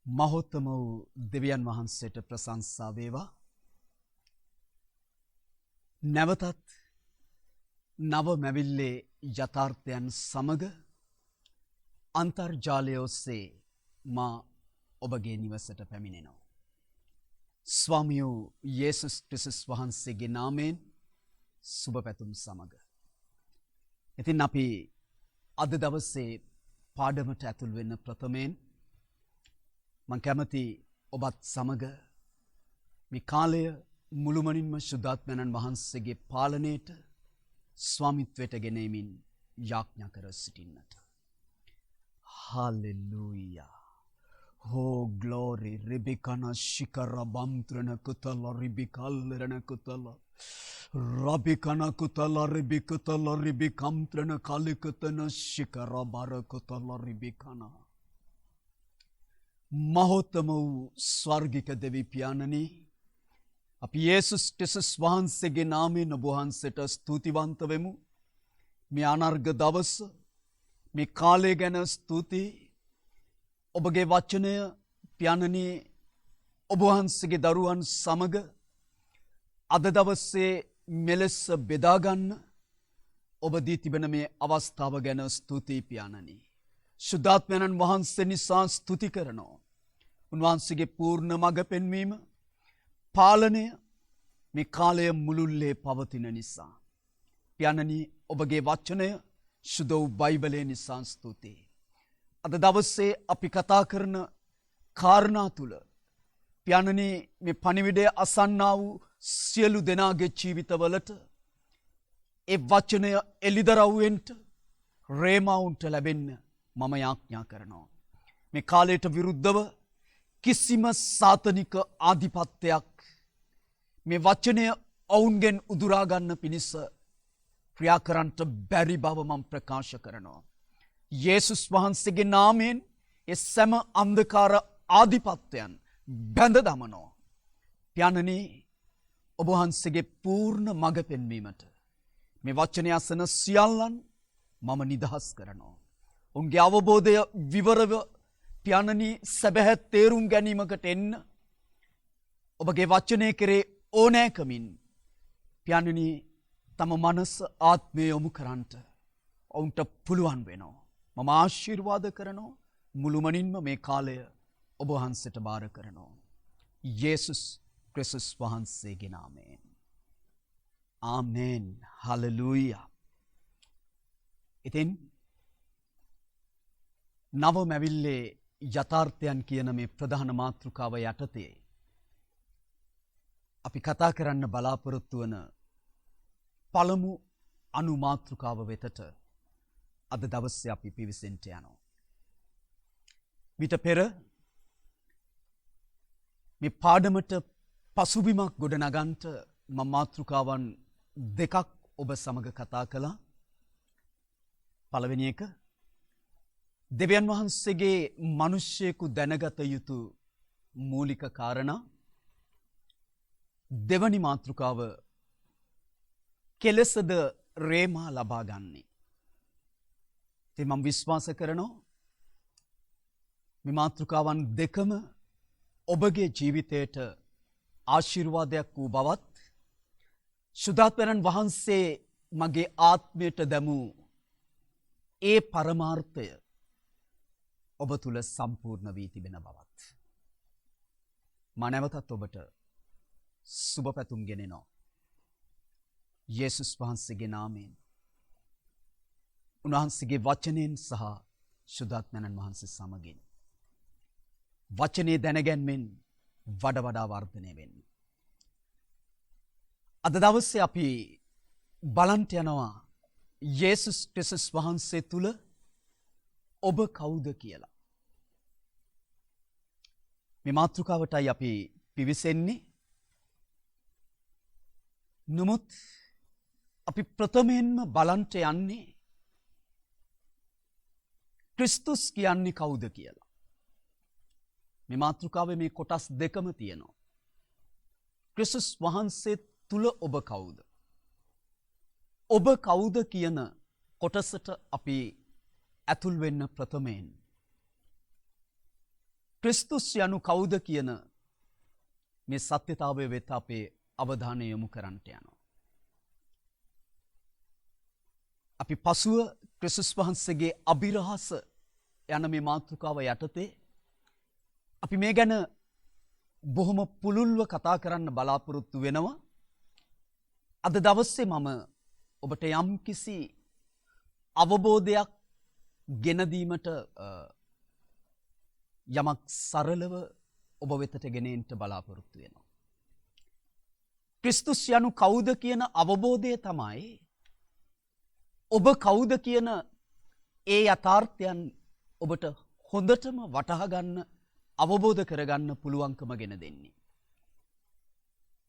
මහෝත්තම වූ දෙවියන් වහන්සේට ප්‍රශංසා වේවා. නැවතත් නව මැවිල්ලේ යථාර්ථයන් සමග අන්තර්ජාලය ඔස්සේ මා ඔබගේ නිවසට පැමිණෙනවා. ස්වාමියෝ යේසුස් ක්‍රිස්තුස් වහන්සේගේ නාමයෙන් සුබ පැතුම් සමග. ඉතින් අපි අද දවසේ පාඩමට ඇතුල් වෙන්න ප්‍රථමයෙන් මං කැමති ඔබත් සමග මේ කාලය මුළුමනින්ම ශුද්ධාත්මයන්න් වහන්සේගේ පාලනයට ස්වාමිත්වයට ගෙනෙමින් යාඥා කර සිටින්නට. Hallelujah. Oh glory, Ribikana Shikara Bamtrana Kutala Ribikalrana Kutala Rabikana Kutala Ribikutala Ribikamtrana Kalikutana Shikara Barakutala Ribikana මහෝත්තම වූ ස්වර්ගික දෙවි පියාණනි, අපි යේසුස් ක්‍රිස්තුස් වහන්සේගේ නාමයෙන් ඔබ වහන්සේට ස්තුතිවන්ත වෙමු. මේ අනර්ඝ දවස, මේ කාලය ගැන ස්තුතියි. ඔබගේ වචනය පියාණනි ඔබ වහන්සේගේ දරුවන් සමග අද දවසේ මෙලෙස බෙදා ගන්න ඔබ දී තිබෙන මේ අවස්ථාව ගැන ස්තුතියි පියාණනි. ශුද්ධාත්මයන්න් වහන්සේ නිසා ස්තුති කරනවා. උන්වහන්සේගේ පූර්ණ මඟ පෙන්වීම, පාලනය මේ කාලය මුළුල්ලේ පවතින නිසා. පියාණනි ඔබගේ වචනය සුද්ධ වූ බයිබලය නිසා ස්තුතියි. අද දවසේ අපි කතා කරන කාරණා තුල පියාණනි මේ පණිවිඩය අසන්නා වූ සියලු දෙනාගේ ජීවිතවලට ඒ වචනය එළිදරව්වෙන්ට රේමාවුන්ට ලැබෙන්න මම යාඥා කරනවා. මේ කාලයට විරුද්ධව කිසිම සාතනික ආධිපත්‍යයක් මේ වචනය ඔවුන්ගෙන් උදුරා ගන්න පිණිස ක්‍රියා කරන්නට බැරි බව මම ප්‍රකාශ කරනවා. යේසුස් වහන්සේගේ නාමයෙන් ඒ සෑම අන්ධකාර ආධිපත්‍යයන් බැඳ දමනවා. පියාණනි ඔබ වහන්සේගේ පූර්ණ මඟ පෙන්වීමට මේ වචනය අසන සියල්ලන් මම නිදහස් කරනවා. උන්ගේ අවබෝධය විවරව පියාණනි සැබෑ තේරුම් ගැනීමකට එන්න ඔබගේ වචනය කෙරේ ඕනෑකමින් පියාණනි තම මනස ආත්මය යොමු කරන්නට ඔවුන්ට පුළුවන් වෙනවා. මම ආශිර්වාද කරනවා. මුළුමනින්ම මේ කාලය ඔබ වහන්සේට බාර කරනවා. යේසුස් ක්‍රිස්තුස් වහන්සේගේ නාමයෙන්. ආමේන්. හලෙලූයා. ඉතින් නව මැවිල්ලේ යථාර්ථයන් කියන මේ ප්‍රධාන මාතෘකාව යටතේ අපි කතා කරන්න බලාපොරොත්තු වන පළමු අනු මාතෘකාව වෙතට අද දවසේ අපි පිවිසෙන්ට යනවා. විට පෙර මේ පාඩමට පසුබිමක් ගොඩනගන්නට මම මාතෘකාවන් දෙකක් ඔබ සමග කතා කළා. පළවෙනි එක දෙවියන් වහන්සේගේ මිනිස්සෙකු දැනගත යුතු මූලික කාරණා. දෙවනි මාතෘකාව කෙලෙසද රේමා ලබා ගන්නේ. ඉතින් මම විශ්වාස කරනවා මේ මාතෘකාවන් දෙකම ඔබගේ ජීවිතයට ආශිර්වාදයක් වූ බවත්, ශුද්ධාත්මයන්න් වහන්සේ මගේ ආත්මයට දැමූ ඒ පරමාර්ථය ඔබ තුල සම්පූර්ණ වී තිබෙන බවත් මම නැවතත් ඔබට සුබ පැතුම් ගෙනෙනවා. යේසුස් වහන්සේගේ නාමයෙන්, උන්වහන්සේගේ වචනයෙන් සහ ශුද්ධාත්මයන්න් වහන්සේ සමගින් වචනේ දැනගැන්මෙන් වඩා වඩා වර්ධනය වෙන්න. අද දවසේ අපි බලන්ට යනවා යේසුස් ක්‍රිස්තුස් වහන්සේ තුල ඔබ කවුද කියලා. මේ මාතෘකාවටයි අපි පිවිසෙන්නේ. නමුත් අපි ප්‍රථමයෙන්ම බලන්ට යන්නේ ක්‍රිස්තුස් කියන්නේ කවුද කියලා. මේ මාතෘකාවේ මේ කොටස් දෙකම තියෙනවා. ක්‍රිස්තුස් වහන්සේ තුල ඔබ කවුද? ඔබ කවුද කියන කොටසට අපි ඇතුල් වෙන්න ප්‍රථමයෙන් ක්‍රිස්තුස් යනු කවුද කියන මේ සත්‍යතාවය වෙත අපේ අවධානය යොමු කරන්නට යනවා. අපි පසුව ක්‍රිස්තුස් වහන්සේගේ අභිරහස යන මේ මාතෘකාව යටතේ අපි මේ ගැන බොහොම පුළුල්ව කතා කරන්න බලාපොරොත්තු වෙනවා. අද දවසේ මම ඔබට යම්කිසි අවබෝධයක් ගෙන දීමට යමක් සරලව ඔබ වෙතට ගෙන එන්න බලාපොරොත්තු වෙනවා. ක්‍රිස්තුස් යනු කවුද කියන අවබෝධය තමයි ඔබ කවුද කියන ඒ යථාර්ථයන් ඔබට හොඳටම වටහා ගන්න අවබෝධ කරගන්න පුළුවන්කම ගෙන දෙන්නේ.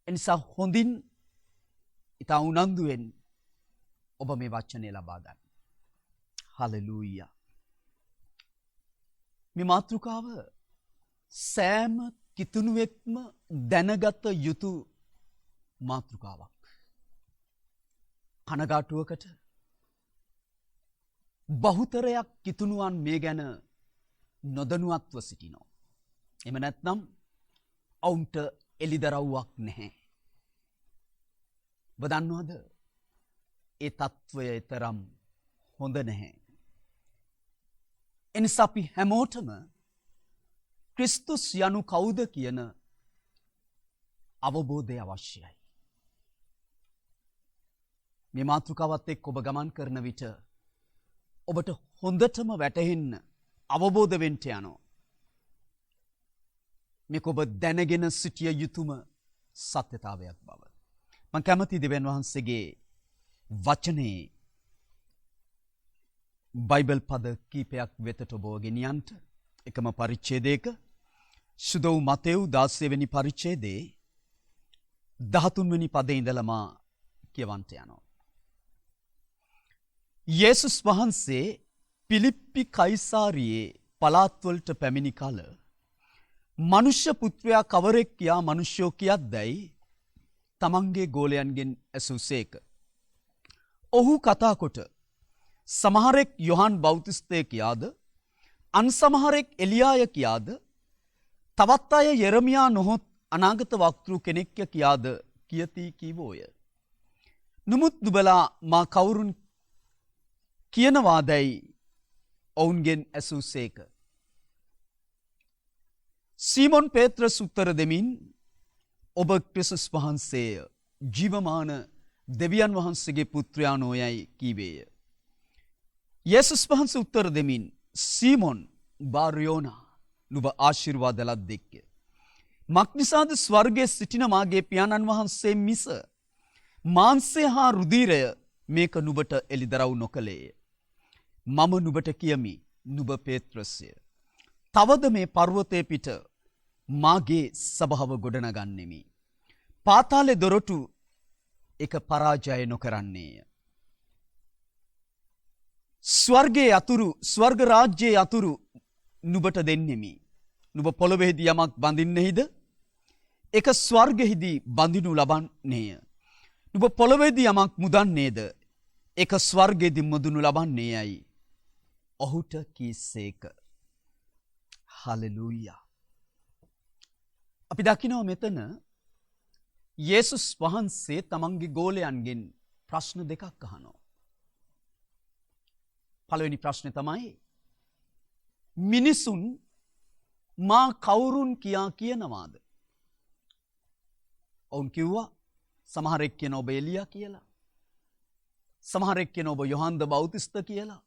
එනිසා හොඳින් ඉතා උනන්දුවෙන් ඔබ මේ වචනය ලබා ගන්න. හලෙලූයා. මේ මාතෘකාව සෑම කිතුණුවෙක්ම දැනගත යුතු මාතෘකාවක්. කනගාටුවකට බහුතරයක් කිතුණුවන් මේ ගැන නොදනුවත්ව සිටිනවා. එම නැත්නම් ඔවුන්ට එළිදරව්වක් නැහැ. ඔබ දන්නවද? ඒ తත්වය තරම් හොඳ නැහැ. එනිසා අපි හැමෝටම ක්‍රිස්තුස් යනු කවුද කියන අවබෝධය අවශ්‍යයි. මේ මාතෘකාවත් එක්ක ඔබ ගමන් කරන විට ඔබට හොඳටම වැටහෙන්න අවබෝධ වෙන්න යනවා. මේක ඔබ දැනගෙන සිටිය යුතුම සත්‍යතාවයක් බව. මම කැමති දෙවියන් වහන්සේගේ වචනේ බයිබල් පද කීපයක් වෙතට ඔබ ගෙනියන්න. එකම පරිච්ඡේදයක සුදු මතෙව් 16 වෙනි පරිච්ඡේදයේ 13 වෙනි පදේ ඉඳලා මා කියවන්ට යනවා. යේසුස් වහන්සේ පිලිප්පි කයිසාරියේ පළාත්වලට පැමිණි කල මනුෂ්‍ය පුත්‍රයා කවරෙක් කියා මිනිසයෝ කියද්දැයි තමන්ගේ ගෝලයන්ගෙන් ඇසුසේක. ඔහු කතා කොට සමහරෙක් යොහන් බෞතිස්තය කියාද, අන් සමහරෙක් එලියාය කියාද, තවත් අය යෙරමියා නොහොත් අනාගත වක්තෘ කෙනෙක්ය කියාද කියති කීවෝය. නමුත් නුඹලා මා කවුරුන් කියනවාදැයි ඔවුන්ගෙන් ඇසුසේක. සීමොන් පේත්‍රස් උත්තර දෙමින් ඔබ ක්‍රිස්තුස් වහන්සේය, ජීවමාන දෙවියන් වහන්සේගේ පුත්‍රයා නොයයි කීවේය. යේසුස් වහන්සේ උත්තර දෙමින් සීමොන් බාර්යෝනා නුඹ ආශිර්වාද ලද්දෙක්ය. මක්නිසාද ස්වර්ගයේ සිටින මාගේ පියාණන් වහන්සේ මිස මාංශය හා රුධිරය මේක නුඹට එළිදරව් නොකළේය. මම නුඹට කියමි නුඹ පේත්‍රස්ය. තවද මේ පර්වතයේ පිට මාගේ සභාව ගොඩනගන්නෙමි. පාතාලේ දොරටු එක පරාජය නොකරන්නේය. ස්වර්ගයේ අතුරු ස්වර්ග රාජ්‍යයේ අතුරු නුඹට දෙන්නෙමි. නුඹ පොළොවේදී යමක් බඳින්නෙහිද ඒක ස්වර්ගෙහිදී බඳිනු ලබන්නේය. නුඹ පොළොවේදී යමක් මුදන්නේද ඒක ස්වර්ගයේදී මුදනු ලබන්නේයයි ඔහුට කීසේක. හලෙලූයා. අපි දකිනවා මෙතන යේසුස් වහන්සේ තමන්ගේ ගෝලයන්ගෙන් ප්‍රශ්න දෙකක් අහනවා. පළවෙනි ප්‍රශ්නේ තමයි මිනිසුන් මා කවුරුන් කියා කියනවාද? ඔවුන් කිව්වා සමහරෙක් කියන ඔබ එලියා කියලා. සමහරෙක් කියන ඔබ යොහන් ද බෞතිස්ත කියලා.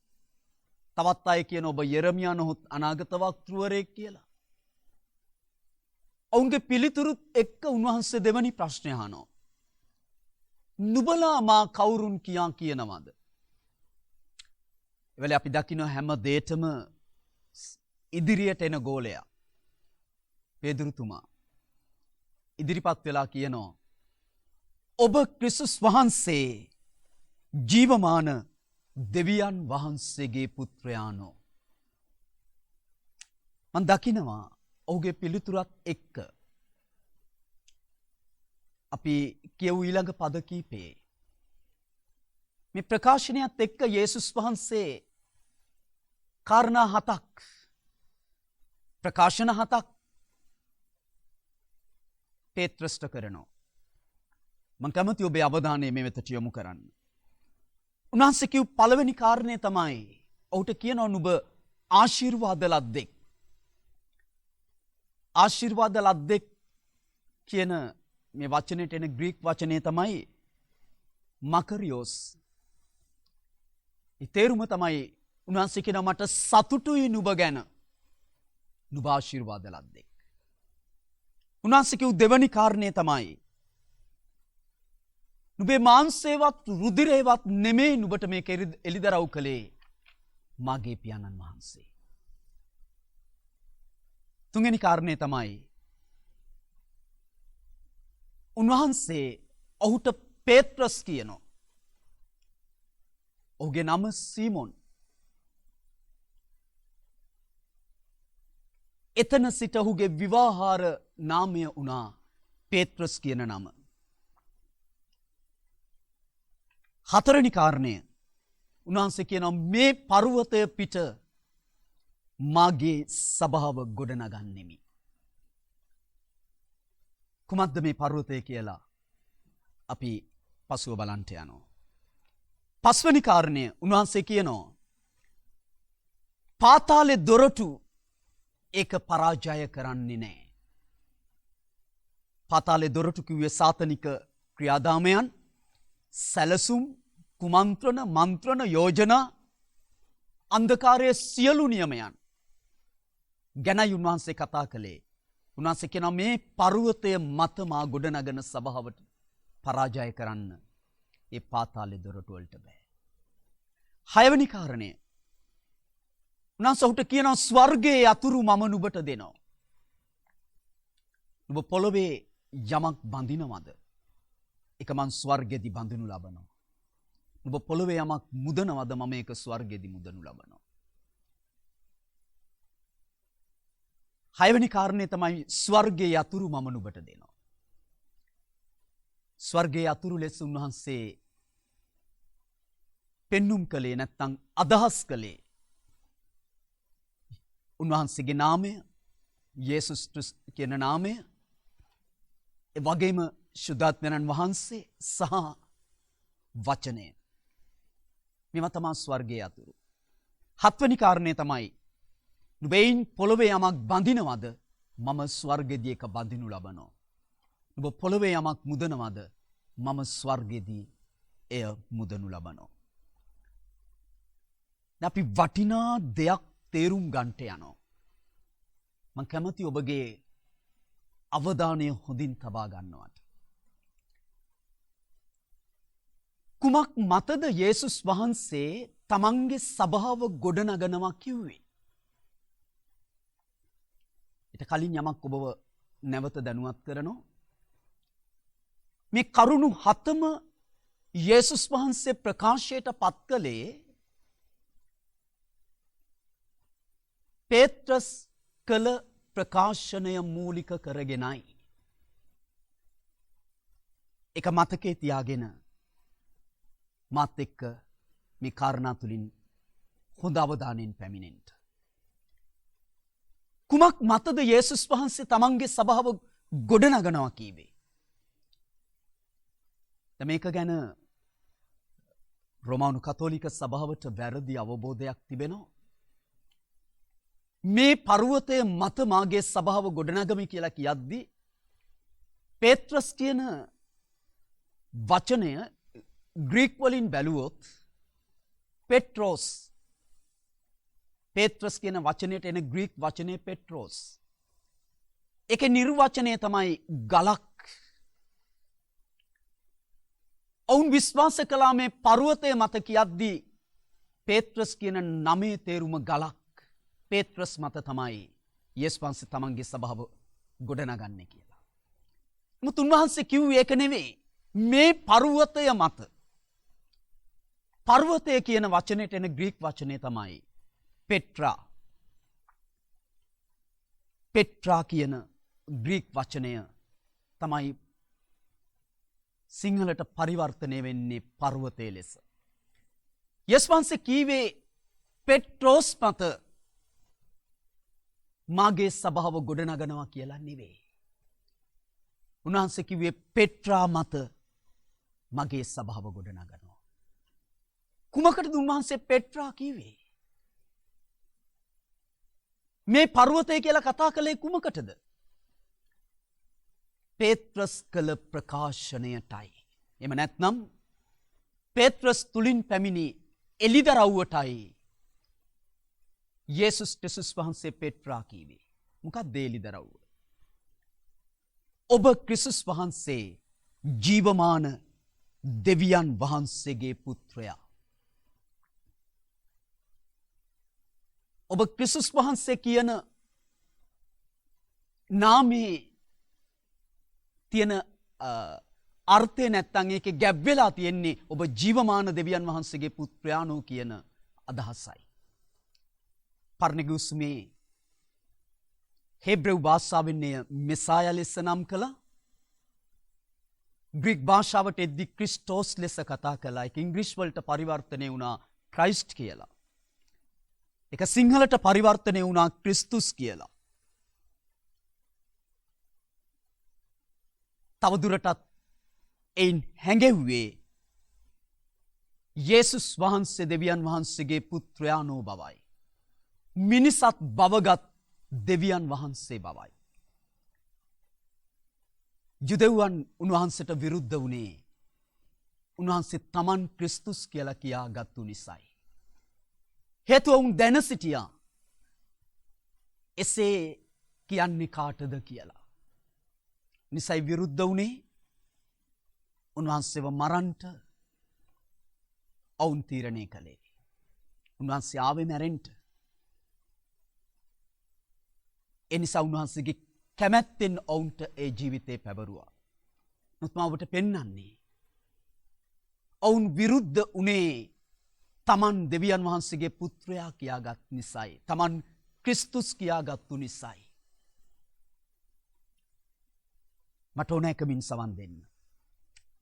තවත් අය කියන ඔබ යෙරමියා නොහොත් අනාගත වක්තෘවරයෙක් කියලා. ඔවුන්ගේ පිළිතුරුත් එක්ක උන්වහන්සේ දෙවැනි ප්‍රශ්නය අහනවා. නුඹලා මා කවුරුන් කියා කියනවාද? එවල අපි දකින්න හැම දෙයකම ඉදිරියට එන ගෝලයා පේදුරුතුමා ඉදිරිපත් වෙලා කියනවා ඔබ ක්‍රිස්තුස් වහන්සේ ජීවමාන දෙවියන් වහන්සේගේ පුත්‍රයානෝ. මම දකිනවා ඔහුගේ පිළිතුරත් එක්ක අපි කියවු ඊළඟ පද කීපේ මේ ප්‍රකාශනයත් එක්ක යේසුස් වහන්සේ කාරණා 7ක් ප්‍රකාශන 7ක් පේත්‍රස්ට කරනවා. මම කැමති ඔබේ අවධානය මේ වෙතට යොමු කරන්න. උන්වහන්සේ කිව් පළවෙනි කාරණය තමයි ඔහුට කියනවා නුඹ ආශිර්වාද ලද්දෙක්. ආශිර්වාද ලද්දෙක් කියන මේ වචනයට එන ග්‍රීක වචනය තමයි මකරියෝස්. ඒ තේරුම තමයි උන්වහන්සේ කියනවා මට සතුටුයි නුඹ ගැන. නුඹ ආශිර්වාද ලද්දෙක්. උන්වහන්සේ කිව් දෙවැනි කාරණය තමයි නුඹේ මාංශේවත් රුධිරේවත් නෙමෙයි නුඹට මේක එලිදරව් කළේ මාගේ පියාණන් වහන්සේ. තුන්වෙනි කාරණය තමයි උන්වහන්සේ ඔහුට පේත්‍රස් කියනවා. ඔහුගේ නම සීමොන්. එතන සිට ඔහුගේ විවාහාර නාමය වුණා පේත්‍රස් කියන නම. හතරවෙනි කාරණය උන්වහන්සේ කියනවා මේ පර්වතය පිට මාගේ සභාව ගොඩනගන්නෙමි. කුමක්ද මේ පර්වතය කියලා අපි පසුව බලන්ට යනවා. පස්වෙනි කාරණය උන්වහන්සේ කියනවා පාතාලේ දොරටු ඒක පරාජය කරන්නේ නැහැ. පාතාලේ දොරටු කිව්වේ සාතනික ක්‍රියාදාමයන්, සැලසුම්, කුමන්ත්‍රණ, මන්ත්‍රණ, යෝජනා, අන්ධකාරයේ සියලු නියමයන් ගැනයි උන්වහන්සේ කතා කළේ. උන්වහන්සේ කියනවා මේ පර්වතය මත මා ගොඩනගන සභාවට පරාජය කරන්න ඒ පාතාලේ දොරටු වලට බෑ. හයවෙනි කාරණය උන්වහන්සේ ඔහුට කියනවා ස්වර්ගයේ අතුරු මම නුඹට දෙනවා. නුඹ පොළොවේ යමක් බඳිනවද? ඒක මං ස්වර්ගෙදි බඳිනු ලබනවා. නුඹ පොළොවේ යමක් මුදනවද? මම ඒක ස්වර්ගෙදි මුදනු ලබනවා. හයවෙනි කාරණය තමයි ස්වර්ගයේ අතුරු මම නුඹට දෙනවා. ස්වර්ගයේ අතුරු ලෙස උන්වහන්සේ පෙන්눔 කළේ නැත්නම් අදහස් කළේ උන්වහන්සේගේ නාමය, යේසුස් කියන නාමය, ඒ වගේම ශුද්ධාත්මයන් වහන්සේ සහ වචනය. මේවා තමයි ස්වර්ගයේ අතුරු. හත්වෙනි කාරණය තමයි නුඹෙයින් පොළොවේ යමක් බඳිනවද? මම ස්වර්ගෙදී එක බඳිනු ලබනවා. නුඹ පොළොවේ යමක් මුදනවද? මම ස්වර්ගෙදී එය මුදනු ලබනවා. අපි වටිනා දෙයක් තේරුම් ගන්නට යනවා. මම කැමති ඔබගේ අවධානය හොඳින් තබා ගන්නවට. කුමක් මතද යේසුස් වහන්සේ තමන්ගේ සභාව ගොඩනගනවා කිව්වේ? ඊට කලින් යමක් ඔබව නැවත දැනුවත් කරනවා. මේ කරුණු හතම යේසුස් වහන්සේ ප්‍රකාශයට පත් කළේ පේත්‍රස් කළ ප්‍රකාශනය මූලික කරගෙනයි. එක මතකේ තියාගෙන මාත් එක්ක මේ කාරණා තුලින් හොඳ අවධානයෙන් පැමිණෙන්න. කුමක් මතද යේසුස් වහන්සේ තමන්ගේ සභාව ගොඩනගනවා කීවේ? මේක ගැන රෝමානු කතෝලික සභාවට වැරදි අවබෝධයක් තිබෙනවා. මේ පර්වතය මත මාගේ සභාව ගොඩනගමි කියලා කියද්දී පේත්‍රස් කියන වචනය ග්‍රීක් වලින් බැලුවොත් පෙට්‍රෝස්, පේත්‍රස් කියන වචනයට එන ග්‍රීක් වචනය පෙට්‍රෝස්. ඒකේ නිර්වචනය තමයි ගලක්. ඔවුන් විශ්වාස කළා මේ පර්වතය මත කියද්දී පේත්‍රස් කියන නමේ තේරුම ගලක්. පේත්‍රස් මත තමයි යේසුස් වහන්සේ තමන්ගේ සභාව ගොඩනගන්නේ කියලා. නමුත් උන්වහන්සේ කිව්වේ ඒක නෙවෙයි. මේ පර්වතය මත. පර්වතය කියන වචනයට එන ග්‍රීක් වචනය තමයි පෙට්‍රා. පෙට්‍රා කියන ග්‍රීක් වචනය තමයි සිංහලට පරිවර්තනය වෙන්නේ පර්වතය ලෙස. යේසුස් වහන්සේ කීවේ පෙට්‍රෝස් මත මාගේ සභාව ගොඩනගනවා කියලා නෙවෙයි. උන්වහන්සේ කිව්වේ පෙට්‍රා මත මගේ සභාව ගොඩනගනවා. කුමකටද උන්වහන්සේ පෙට්‍රා කිව්වේ? මේ පර්වතය කියලා කතා කළේ කුමකටද? පේත්‍රස් කළ ප්‍රකාශනයටයි. එම නැත්නම් පේත්‍රස් තුලින් පැමිණි එළිදරව්වටයි යේසුස් ක්‍රිස්තුස් වහන්සේ පෙට්‍රා කීවේ. මොකක්ද එළිදරව්ව? ඔබ ක්‍රිස්තුස් වහන්සේ ජීවමාන දෙවියන් වහන්සේගේ පුත්‍රයා. ඔබ ක්‍රිස්තුස් වහන්සේ කියන නාමයේ තියෙන අර්ථය නැත්තම් ඒකේ ගැබ් වෙලා තියෙන්නේ ඔබ ජීවමාන දෙවියන් වහන්සේගේ පුත්‍රයාණෝ කියන අදහසයි. පර්ණගුස්මේ හෙබ්‍රෙව් භාෂාවෙන් මෙසායා ලෙස නම් කළා. ග්‍රීක භාෂාවට එද්දි ක්‍රිස්ටෝස් ලෙස කතා කළා. ඒක ඉංග්‍රීසි වලට පරිවර්තනය වුණා ක්‍රයිස්ට් කියලා. ඒක සිංහලට පරිවර්තනය වුණා ක්‍රිස්තුස් කියලා. තවදුරටත් එයින් හැඟෙව්වේ යේසුස් වහන්සේ දෙවියන් වහන්සේගේ පුත්‍රයාණෝ බවයි. මිනිසත් බවගත් දෙවියන් වහන්සේ බවයි. යුදෙව්වන් උන්වහන්සේට විරුද්ධ වුණේ උන්වහන්සේ තමන් ක්‍රිස්තුස් කියලා කියාගත්තු නිසායි. හේතුව උන් දැන සිටියා එසේ කියන්නේ කාටද කියලා. නිසයි විරුද්ධ වුණේ උන්වහන්සේව මරන්ට ඔවුන් තීරණය කළේ. උන්වහන්සේ ආවේ මැරෙන්ට. එනිසා උන්වහන්සේගේ කැමැත්තෙන් ඔවුන්ට ඒ ජීවිතේ පැවරුවා. නමුත් මම ඔබට පෙන්වන්නේ ඔවුන් විරුද්ධ වුණේ තමන් දෙවියන් වහන්සේගේ පුත්‍රයා කියාගත් නිසායි. තමන් ක්‍රිස්තුස් කියාගත්තු නිසායි. මට ඕන එකමින් සවන් දෙන්න.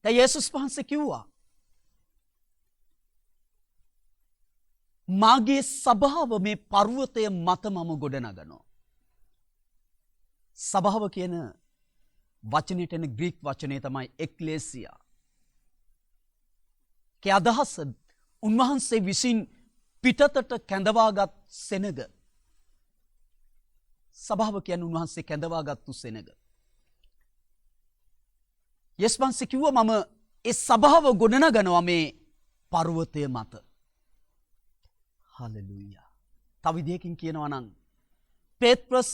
දැන් යේසුස් වහන්සේ කිව්වා මාගේ සභාව මේ පර්වතය මත මම ගොඩනගනවා. සභාව කියන වචනයට එන ග්‍රීක වචනය තමයි එක්ලේසියා. ඒ අදහස උන්වහන්සේ විසින් පිටතට කැඳවාගත් සෙනග. සභාව කියන්නේ උන්වහන්සේ කැඳවාගත්තු සෙනග. යේසුස් වහන්සේ කිව්වා මම ඒ සභාව ගොඩනගනවා මේ පර්වතය මත. හලෙලූයා. තව විදිහකින් කියනවා නම් පේත්‍රස්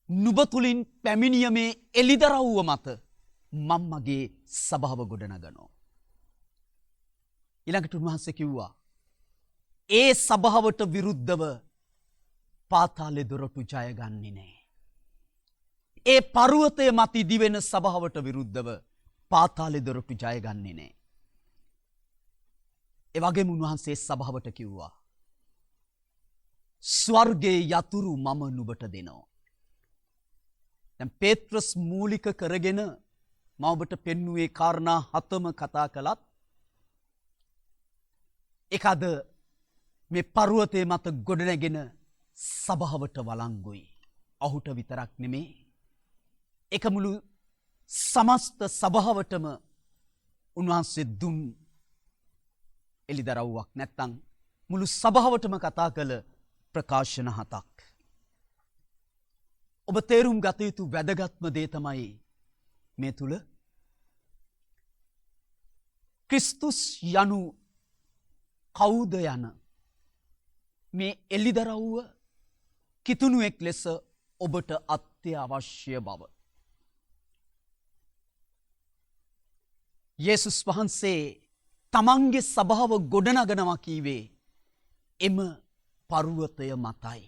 නුඹ තුලින් පැමිණිය මේ එළිදරව්ව මත මම මගේ සභාව ගොඩනගනවා. ඊළඟට උන්වහන්සේ කිව්වා ඒ සභාවට විරුද්ධව පාතාලේ දොරටු ජය ගන්නේ නැහැ. ඒ පර්වතය මත ඉදිවෙන සභාවට විරුද්ධව පාතාලේ දොරටු ජය ගන්නේ නැහැ. ඒ වගේම උන්වහන්සේ සභාවට කිව්වා ස්වර්ගයේ යතුරු මම නුඹට දෙනවා. දැන් පේත්‍රස් මූලික කරගෙන මම ඔබට පෙන්වුවේ කාරණා 7ම කතා කළත් ඒකද මේ පර්වතයේ මත ගොඩනැගෙන සභාවට වළංගුයි. ඔහුට විතරක් නෙමේ ඒක මුළු සමස්ත සභාවටම උන්වහන්සේ දුන් එළිදරව්වක්. නැත්තම් මුළු සභාවටම කතා කළ ප්‍රකාශන 7ක්. ඔබ තේරුම් ගත යුතු වැදගත්ම දේ තමයි මේ තුල ක්‍රිස්තුස් යනු කවුද යන මේ එළිදරව්ව කිතුණුවෙක් ලෙස ඔබට අත්‍යවශ්‍ය බව. යේසුස් වහන්සේ තමන්ගේ සභාව ගොඩනගනවා කීවේ එම පර්වතය මතයි.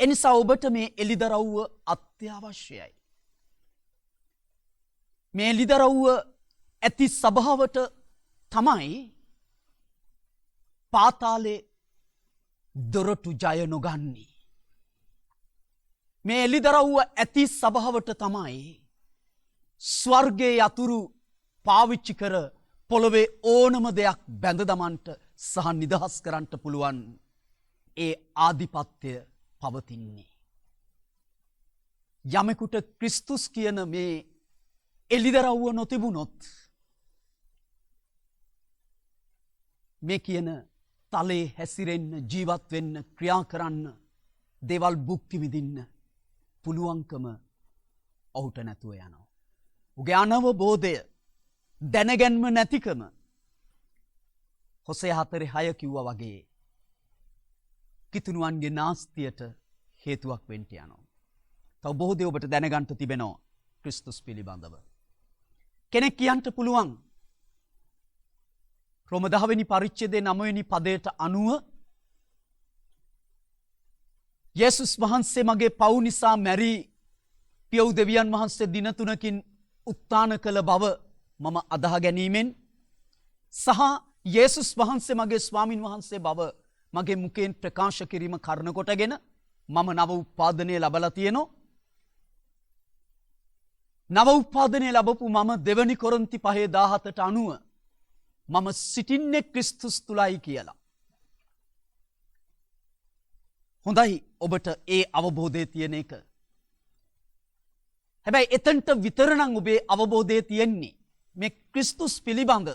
එනිසා ඔබට මේ එළිදරව්ව අත්‍යවශ්‍යයි. මේ එළිදරව්ව ඇති සභාවට තමයි පාතාලේ දොරටු ජය නොගන්නේ. මේ එළිදරව්ව ඇති සභාවට තමයි ස්වර්ගයේ යතුරු පාවිච්චි කර පොළොවේ ඕනම දෙයක් බැඳ දමන්නට සහ නිදහස් කරන්නට පුළුවන් ඒ ආධිපත්‍ය පවතින්නේ. යමෙකුට ක්‍රිස්තුස් කියන මේ එළිදරව්ව නොතිබුණොත් මේ කියන තලයේ හැසිරෙන්න ජීවත් වෙන්න ක්‍රියා කරන්න දේවල් භුක්ති විඳින්න පුළුවන්කම ඔහුට නැතුව යනවා. උගේ අනවබෝධය දැනගැන්ම නැතිකම හොසේ 4:6 කිව්වා වගේ කිතුණුවන්ගේ නාස්තියට හේතුවක් වෙන්න යනවා. තව බොහෝ දේ ඔබට දැනගන්න තිබෙනවා ක්‍රිස්තුස් පිළිබඳව. කෙනෙක් කියන්න පුළුවන් රෝම 10 වෙනි පරිච්ඡේදයේ 9 වෙනි පදයට අනුව යේසුස් වහන්සේ මගේ පව් නිසා මැරි පියව් දෙවියන් වහන්සේ දින 3කින් උත්ථාන කළ බව මම අදහා ගැනීමෙන් සහ යේසුස් වහන්සේ මගේ ස්වාමින් වහන්සේ බව මගේ මුඛයෙන් ප්‍රකාශ කිරීම කරන කොටගෙන මම නව උත්පාදනය ලැබලා තියෙනවා. නව උත්පාදනය ලැබපු මම දෙවනි කොරින්ති 5:17ට අනුව මම සිටින්නේ ක්‍රිස්තුස් තුලයි කියලා. හොඳයි ඔබට ඒ අවබෝධය තියෙන එක. හැබැයි එතනට විතරනම් ඔබේ අවබෝධය තියෙන්නේ මේ ක්‍රිස්තුස් පිළිබඳ.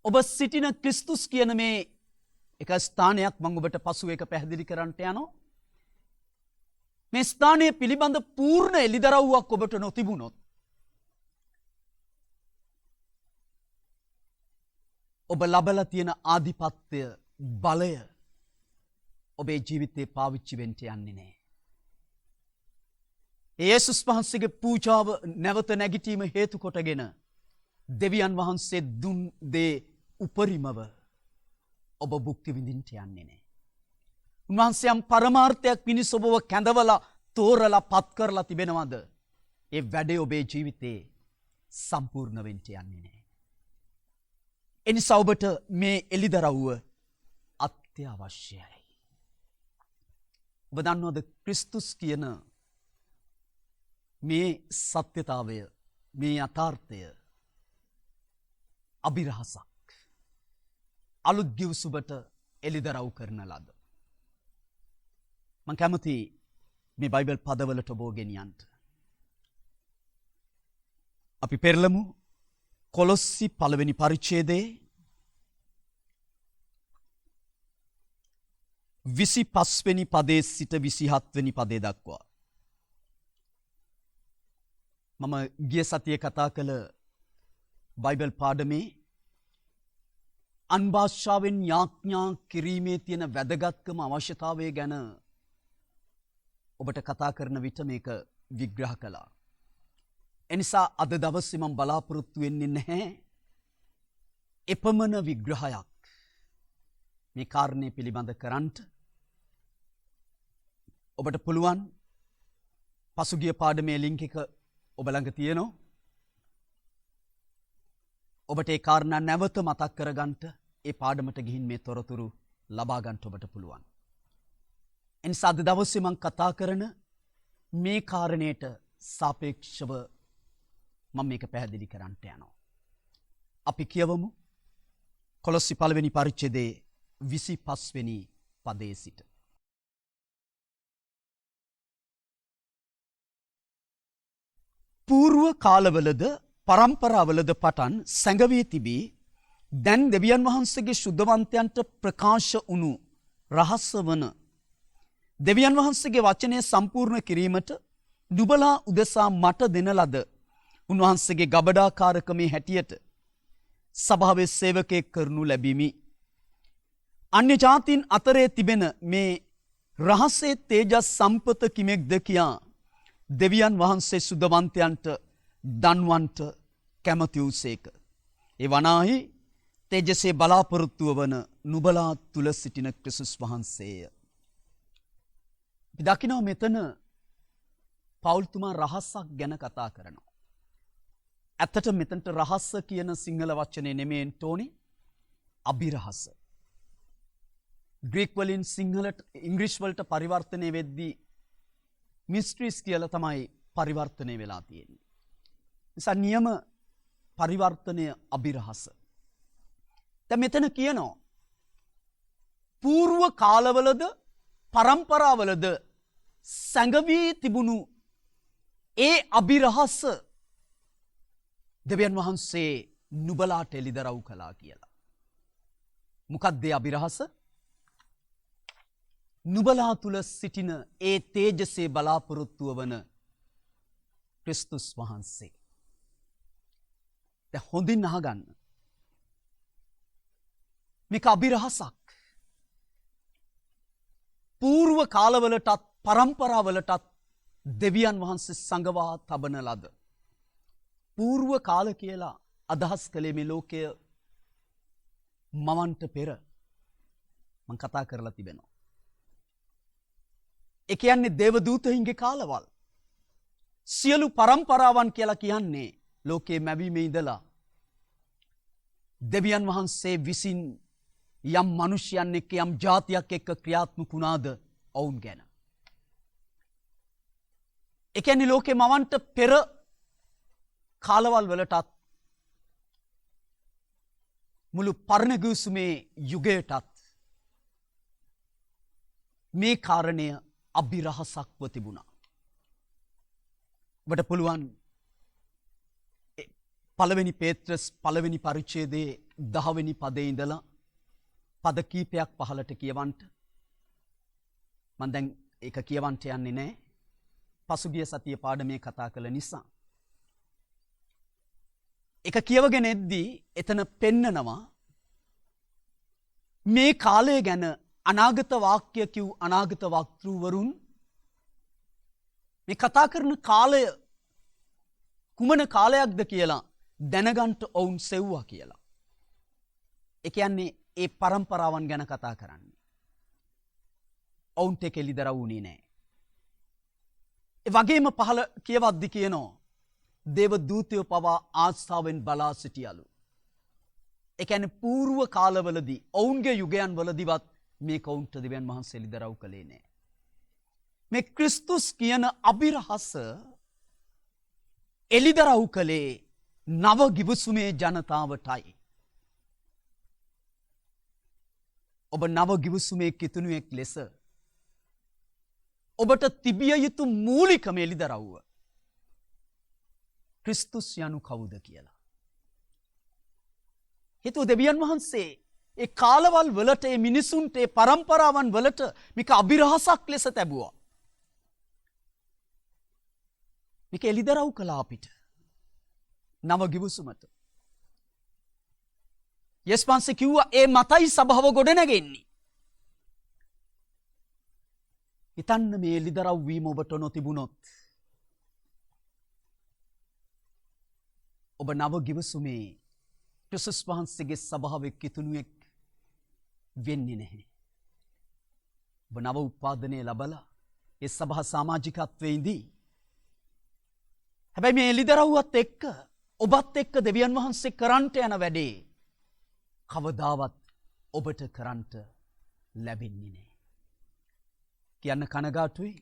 ඔබ සිටින ක්‍රිස්තුස් කියන මේ එක ස්ථානයක් මම ඔබට පසුව එක පැහැදිලි කරන්නට යනවා. මේ ස්ථානයේ පිළිබඳ පූර්ණ එළිදරව්වක් ඔබට නොතිබුණොත් ඔබ ලබලා තියෙන ආධිපත්‍ය බලය ඔබේ ජීවිතේ පාවිච්චි වෙන්න යන්නේ නැහැ. යේසුස් වහන්සේගේ පූජාව නැවත නැගිටීම හේතු කොටගෙන දෙවියන් වහන්සේ දුන් දේ උපරිමව ඔබ භුක්ති විඳින්න යන්නේ නැහැ. උන්වහන්සේ යම් පරමාර්ථයක් පිණිස ඔබව කැඳවලා තෝරලා පත් කරලා තිබෙනවද? ඒ වැඩේ ඔබේ ජීවිතේ සම්පූර්ණ වෙන්න යන්නේ නැහැ. එනිසා ඔබට මේ එළිදරව්ව අත්‍යවශ්‍යයි. ඔබ දන්නවද ක්‍රිස්තුස් කියන මේ සත්‍යතාවය, මේ යථාර්ථය අභිරහසක්. අලුත් ගිවිසුමට එළිදරව් කරන ලද. මම කැමති මේ බයිබල් පදවලට ඔබ ගෙනියන්න. අපි පෙරළමු කොලොස්සි 1 වෙනි පරිච්ඡේදයේ 25 වෙනි පදයේ සිට 27 වෙනි පදේ දක්වා. මම ගිය සතියේ කතා කළ බයිබල් පාඩමේ අන්භාෂාවෙන් යාඥා කිරීමේ තියෙන වැදගත්කම අවශ්‍යතාවය ගැන ඔබට කතා කරන විට මේක විග්‍රහ කළා. එනිසා අද දවසේ මම බලාපොරොත්තු වෙන්නේ නැහැ එපමණ විග්‍රහයක් මේ කාරණේ පිළිබඳ කරන්නට. ඔබට පුළුවන් පසුගිය පාඩමේ ලින්ක් එක ඔබ ළඟ තියෙනවා. ඔබට ඒ කාරණා නැවත මතක් කරගන්න ඒ පාඩමට ගිහින් මේ තොරතුරු ලබා ගන්න ඔබට පුළුවන්. එනිසා අද දවසේ මම කතා කරන මේ කාරණේට සාපේක්ෂව මම මේක පැහැදිලි කරන්න යනවා. අපි කියවමු කොලොස්සි 1 වෙනි පරිච්ඡේදයේ 25 වෙනි පදයේ සිට. పూర్ව කාලවලද පරම්පරාවලද පටන් සැඟවී තිබී දැන් දෙවියන් වහන්සේගේ ශුද්ධවන්තයන්ට ප්‍රකාශ වුණු රහස වන දෙවියන් වහන්සේගේ වචනය සම්පූර්ණ කිරීමට නුඹලා උදෙසා මට දෙන ලද උන්වහන්සේගේ ගබඩාකාරකමේ හැටියට සභාවේ සේවකයෙක් කරනු ලැබීමි. අන්‍ය ජාතීන් අතරේ තිබෙන මේ රහසේ තේජස් සම්පත කිමෙක්ද කියා දෙවියන් වහන්සේ සුද්ධවන්තයන්ට දන්වන්ට කැමති වූසේක. ඒ වනාහි තේජසේ බලාපොරොත්තුව වන නුඹලා තුල සිටින ක්‍රිස්තුස් වහන්සේය. අපි දකිනවා මෙතන පෞල්තුමා රහසක් ගැන කතා කරනවා. ඇත්තට මෙතනට රහස කියන සිංහල වචනේ නෙමෙයි තෝනි අභිරහස. ග්‍රීක වලින් සිංහලට ඉංග්‍රීසි වලට පරිවර්තනය වෙද්දී මිස්ට්‍රීස් කියලා තමයි පරිවර්තනය වෙලා තියෙන්නේ. නිසා නියම පරිවර්තනය අභිරහස. දැන් මෙතන කියනවා పూర్ව කාලවලද පරම්පරාවලද සැඟවී තිබුණු ඒ අභිරහස දෙවියන් වහන්සේ නුබලාට එළිදරව් කළා කියලා. මොකක්ද ඒ අභිරහස? නුබලා තුල සිටින ඒ තේජසේ බලාපොරොත්තුව වන ක්‍රිස්තුස් වහන්සේ. දැන් හොඳින් අහගන්න. මේක අභිරහසක්. పూర్ව කාලවලටත් පරම්පරාවලටත් දෙවියන් වහන්සේ සංගවා තබන ලද. పూర్ව කාල කියලා අදහස් කළේ මේ ලෝකය මවන්ට පෙර මම කතා කරලා තිබෙනවා. ඒ කියන්නේ දේවදූතයින්ගේ කාලවල්. සියලු පරම්පරාවන් කියලා කියන්නේ ලෝකයේ මැවීමේ ඉඳලා දෙවියන් වහන්සේ විසින් යම් මිනිසයන් එක්ක යම් ජාතියක් එක්ක ක්‍රියාත්මක වුණාද ඔවුන් ගැන. ඒ කියන්නේ ලෝකේ මවන්ට පෙර කාලවල් වලටත් මුළු පරණ ගිවිසුමේ යුගයටත් මේ කාරණය අභිරහසක්ව තිබුණා. ඔබට පුළුවන් පළවෙනි පේත්‍රස් පළවෙනි පරිච්ඡේදයේ 10 වෙනි පදේ ඉඳලා පද කීපයක් පහලට කියවන්න. මම දැන් ඒක කියවන්න යන්නේ නැහැ. පසුගිය සතියේ පාඩමේ කතා කළ නිසා. ඒක කියවගෙන එද්දී එතන පෙන්නනවා මේ කාලය ගැන අනාගත වාක්‍ය කිව් අනාගත වක්තෘවරුන් මේ කතා කරන කාලය කුමන කාලයක්ද කියලා දැනගන්න ඔවුන් සෙව්වා කියලා. ඒ කියන්නේ ඒ පරම්පරාවන් ගැන කතා කරන්නේ. ඔවුන්ට කෙලිදරව් වුණේ නැහැ. ඒ වගේම පහල කියවද්දි කියනවා දේව දූතයෝ පවා ආස්ථාවෙන් බලා සිටියලු. ඒ කියන්නේ పూర్ව කාලවලදී ඔවුන්ගේ යුගයන් වලදීවත් මේ කවුන්ට දෙවියන් වහන්සේ එළිදරව් කළේ නැහැ. මේ ක්‍රිස්තුස් කියන අභිරහස එළිදරව් කළේ නව ගිවිසුමේ ජනතාවටයි. ඔබ නව ගිවිසුමේ කිතුණුවෙක් ලෙස ඔබට තිබිය යුතු මූලිකම එළිදරව්ව ක්‍රිස්තුස් යනු කවුද කියලා. හේතුව දෙවියන් වහන්සේ ඒ කාලවල් වලට ඒ මිනිසුන්ට ඒ පරම්පරාවන් වලට මේක අභිරහසක් ලෙස තැබුවා. මේක එළිදරව් කළා අපිට. නව ගිවිසුමට. යස්පන්සේ කිව්වා ඒ මතයි සභාව ගොඩනැගෙන්නේ. හිතන්න මේ එළිදරව් වීම ඔබට නොතිබුණොත් ඔබ නව ගිවිසුමේ ක්‍රිස්තුස් වහන්සේගේ සභාවේ කිතුණුවෙක් වෙන්නේ නැහැ. ඔබ නව උපාදනය ලබලා ඒ සභා සමාජිකත්වයේ ඉඳී. හැබැයි මේ එළිදරව්වත් එක්ක ඔබත් එක්ක දෙවියන් වහන්සේ කරන්ට යන වැඩේ කවදාවත් ඔබට කරන්ට ලැබෙන්නේ නැහැ. කියන්න කනගාටුයි.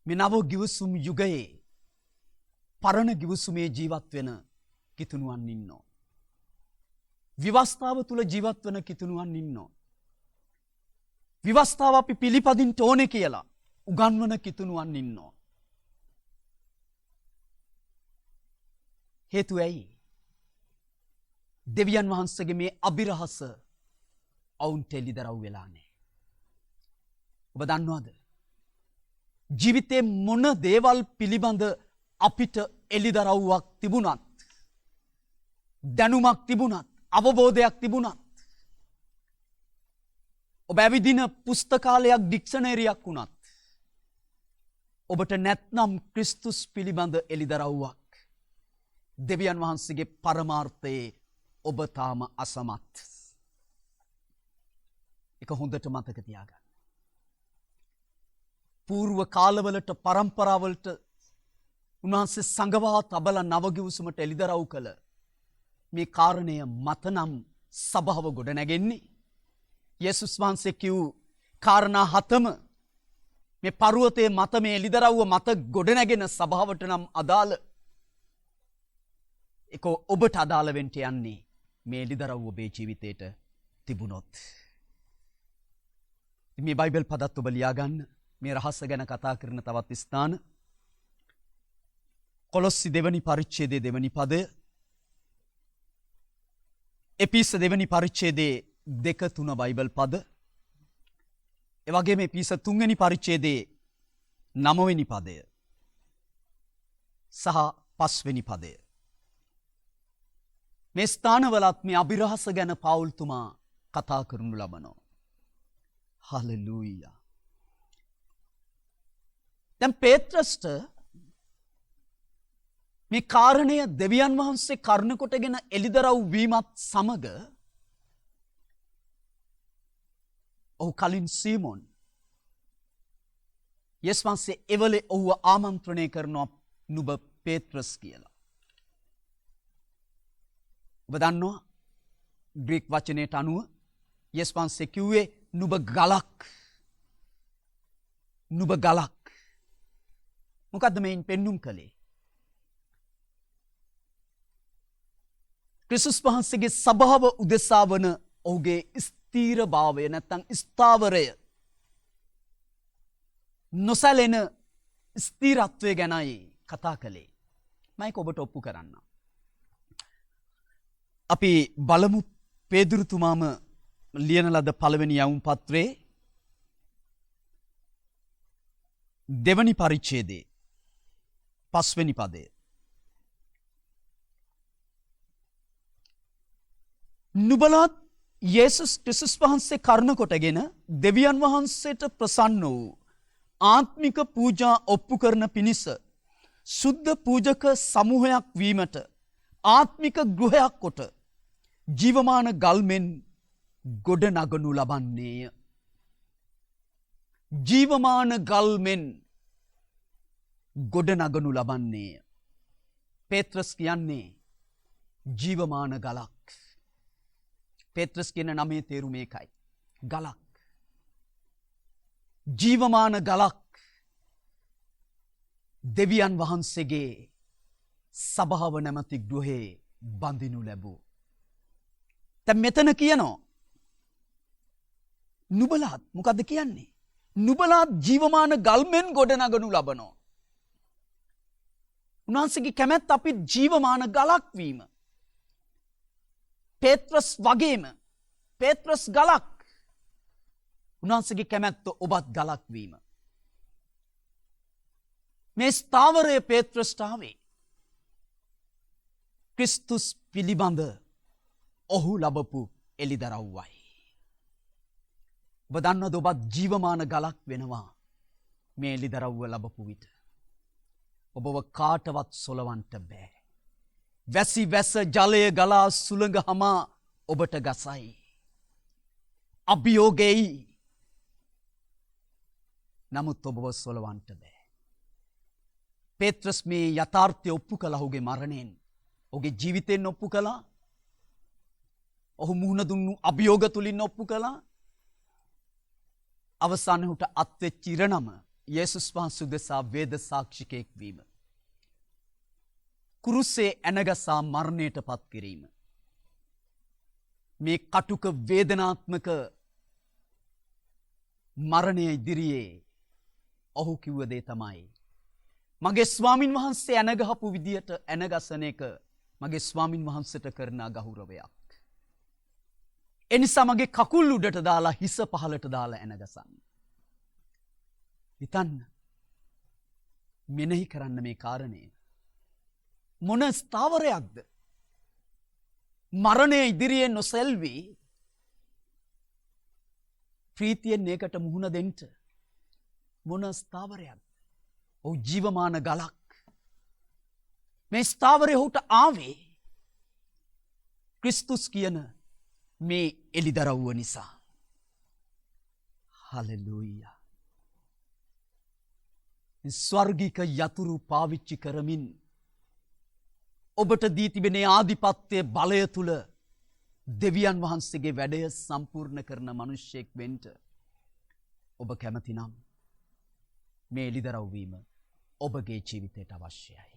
මේ නව ගිවිසුම් යුගයේ පරණ ගිවිසුමේ ජීවත් වෙන කිතුණුවන් ඉන්නෝ. විවස්ථාව තුල ජීවත් වෙන කිතුණුවන් ඉන්නෝ. විවස්ථාව අපි පිළිපදින්න ඕනේ කියලා උගන්වන කිතුණුවන් ඉන්නෝ. හේතුව ඇයි? දෙවියන් වහන්සේගේ මේ අභිරහස ඔවුන්ට එළිදරව් වෙලා නැහැ. ඔබ දන්නවද? ජීවිතේ මොන දේවල් පිළිබඳ අපිට එළිදරව්වක් තිබුණත්, දැනුමක් තිබුණත්, අවබෝධයක් තිබුණත්, ඔබ ඇවිදින පුස්තකාලයක් ඩික්ෂනරියක් වුණත්, ඔබට නැත්නම් ක්‍රිස්තුස් පිළිබඳ එළිදරව්වක් දෙවියන් වහන්සේගේ පරමාර්ථයේ ඔබ තාම අසමත්. ඒක හොඳට මතක තියාගන්න. పూర్ව කාලවලට පරම්පරාවලට උන්වහන්සේ සංගවා තබලා නව ගිවිසුමට එළිදරව් කළ මේ කාරණය මතනම් සභාව ගොඩ නැගෙන්නේ. යේසුස් වහන්සේ කිව් කාරණා හතම මේ පර්වතයේ මත මේ එළිදරව්ව මත ගොඩ නැගෙන සභාවට නම් අදාළ. ඒක ඔබට අදාළ වෙන්න යන්නේ මේ එළිදරව් ඔබේ ජීවිතේට තිබුණොත්. මේ බයිබල් පදත් ඔබ ලියාගන්න. මේ රහස ගැන කතා කරන තවත් ස්ථාන. කොලොස්සි දෙවනි පරිච්ඡේදයේ දෙවනි පදය. එපිස දෙවනි පරිච්ඡේදයේ 2-3 බයිබල් පද. ඒ වගේම එපිස 3 වෙනි පරිච්ඡේදයේ 9 වෙනි පදය. සහ 5 වෙනි පදය. මේ ස්ථානවලත් මේ අභිරහස ගැන පවුල්තුමා කතා කරනු ලබනවා. හලෙලූයා. දැන් පේත්‍රස්ට මේ කාරණය දෙවියන් වහන්සේ කරුණ කොටගෙන එළිදරව් වීමත් සමග ඔහු කලින් සීමොන් යේසුස් වහන්සේ එවලේ ඔහුව ආමන්ත්‍රණය කරනවා නුඹ පේත්‍රස් කියලා. ඔබ දන්නවා ග්‍රීක වචනයට අනුව යේසුස් වහන්සේ කිව්වේ නුඹ ගලක්. නුඹ ගලක්. මොකද්ද මේන් පෙන්눔 කළේ? ක්‍රිස්තුස් වහන්සේගේ ස්වභාව උදෙසා වන ඔහුගේ ස්ථීර භාවය නැත්නම් ස්ථාවරය නොසැලෙන ස්ථිරත්වය ගැනයි කතා කළේ. මම ඒක ඔබට ඔප්පු කරන්නම්. අපි බලමු පේදුරුතුමාම ලියන ලද පළවෙනි යවුම් පත්‍රයේ දෙවනි පරිච්ඡේදයේ 5 වෙනි පදය. නුඹලාත් යේසුස් ක්‍රිස්තුස් වහන්සේ කරුණ කොටගෙන දෙවියන් වහන්සේට ප්‍රසන්න වූ ආත්මික පූජා ඔප්පු කරන පිණිස සුද්ධ පූජක සමූහයක් වීමට ආත්මික ගෘහයක් කොට ජීවමාන ගල්මෙන් ගොඩ නගනු ලබන්නේය. ජීවමාන ගල්මෙන් ගොඩ නගනු ලබන්නේය. පේත්‍රස් කියන්නේ ජීවමාන ගලක්. පේත්‍රස් කියන නමේ තේරුම ඒකයි. ගලක්. ජීවමාන ගලක්. දෙවියන් වහන්සේගේ සභාව නැමැති ගෘහේ බඳිනු ලැබූ. දැන් මෙතන කියනවා නුඹලාත් මොකද්ද කියන්නේ? නුඹලාත් ජීවමාන ගල්මෙන් ගොඩනගනු ලබනවා. උන්වහන්සේගේ කැමැත්ත අපි ජීවමාන ගලක් වීම. පේත්‍රස් වගේම පේත්‍රස් ගලක්. උන්වහන්සේගේ කැමැත්ත ඔබත් ගලක් වීම. මේ ස්ථාවරය පේත්‍රස්ට ආවේ ක්‍රිස්තුස් පිළිබඳ ඔහු ලබපු එළිදරව්වයි. ඔබ දන්නවද ඔබත් ජීවමාන ගලක් වෙනවා මේ එළිදරව්ව ලබපු විට. ඔබව කාටවත් සොලවන්ට බෑ. වැසි වැස ජලය ගලා සුළඟ හමා ඔබට ගසයි. අභියෝගෙයි. නමුත් ඔබව සොලවන්ට බෑ. පේත්‍රස් මේ යථාර්ථය ඔප්පු කළා ඔහුගේ මරණයෙන්. ඔහුගේ ජීවිතයෙන් ඔප්පු කළා. ඔහු මුහුණ දුන්නු අභියෝග තුලින් ඔප්පු කළා. අවසානයේ උට අත්වෙච්ච ඉරණම යේසුස් වහන්සේ දෙසා වේද සාක්ෂිකයෙක් වීම. කුරුසේ ඇනගසා මරණයට පත් කිරීම. මේ කටුක වේදනාත්මක මරණය ඉදිරියේ ඔහු කිව්ව දේ තමයි මගේ ස්වාමින් වහන්සේ ඇනගහපු විදියට ඇනගසන එක මගේ ස්වාමින් වහන්සේට කරන ගෞරවයක්. එනිසා මගේ කකුල් උඩට දාලා හිස පහලට දාලා ඇනගසන්න. හිතන්න. මෙනෙහි කරන්න මේ කාරණය. මොන ස්ථාවරයක්ද? මරණය ඉදිරියේ නොසෙල්වි ප්‍රීතියෙන් ඒකට මුහුණ දෙන්න මොන ස්ථාවරයක්ද? ඔහු ජීවමාන ගලක්. මේ ස්ථාවරය ඔහුට ආවේ ක්‍රිස්තුස් කියන මේ එළිදරව්ව නිසා. හලෙලූයා. ස්වර්ගික යතුරු පාවිච්චි කරමින් ඔබට දී තිබෙන ආධිපත්‍ය බලය තුල දෙවියන් වහන්සේගේ වැඩය සම්පූර්ණ කරන මිනිසෙක් වෙන්න ඔබ කැමති නම් මේ එළිදරව් වීම ඔබගේ ජීවිතයට අවශ්‍යයි.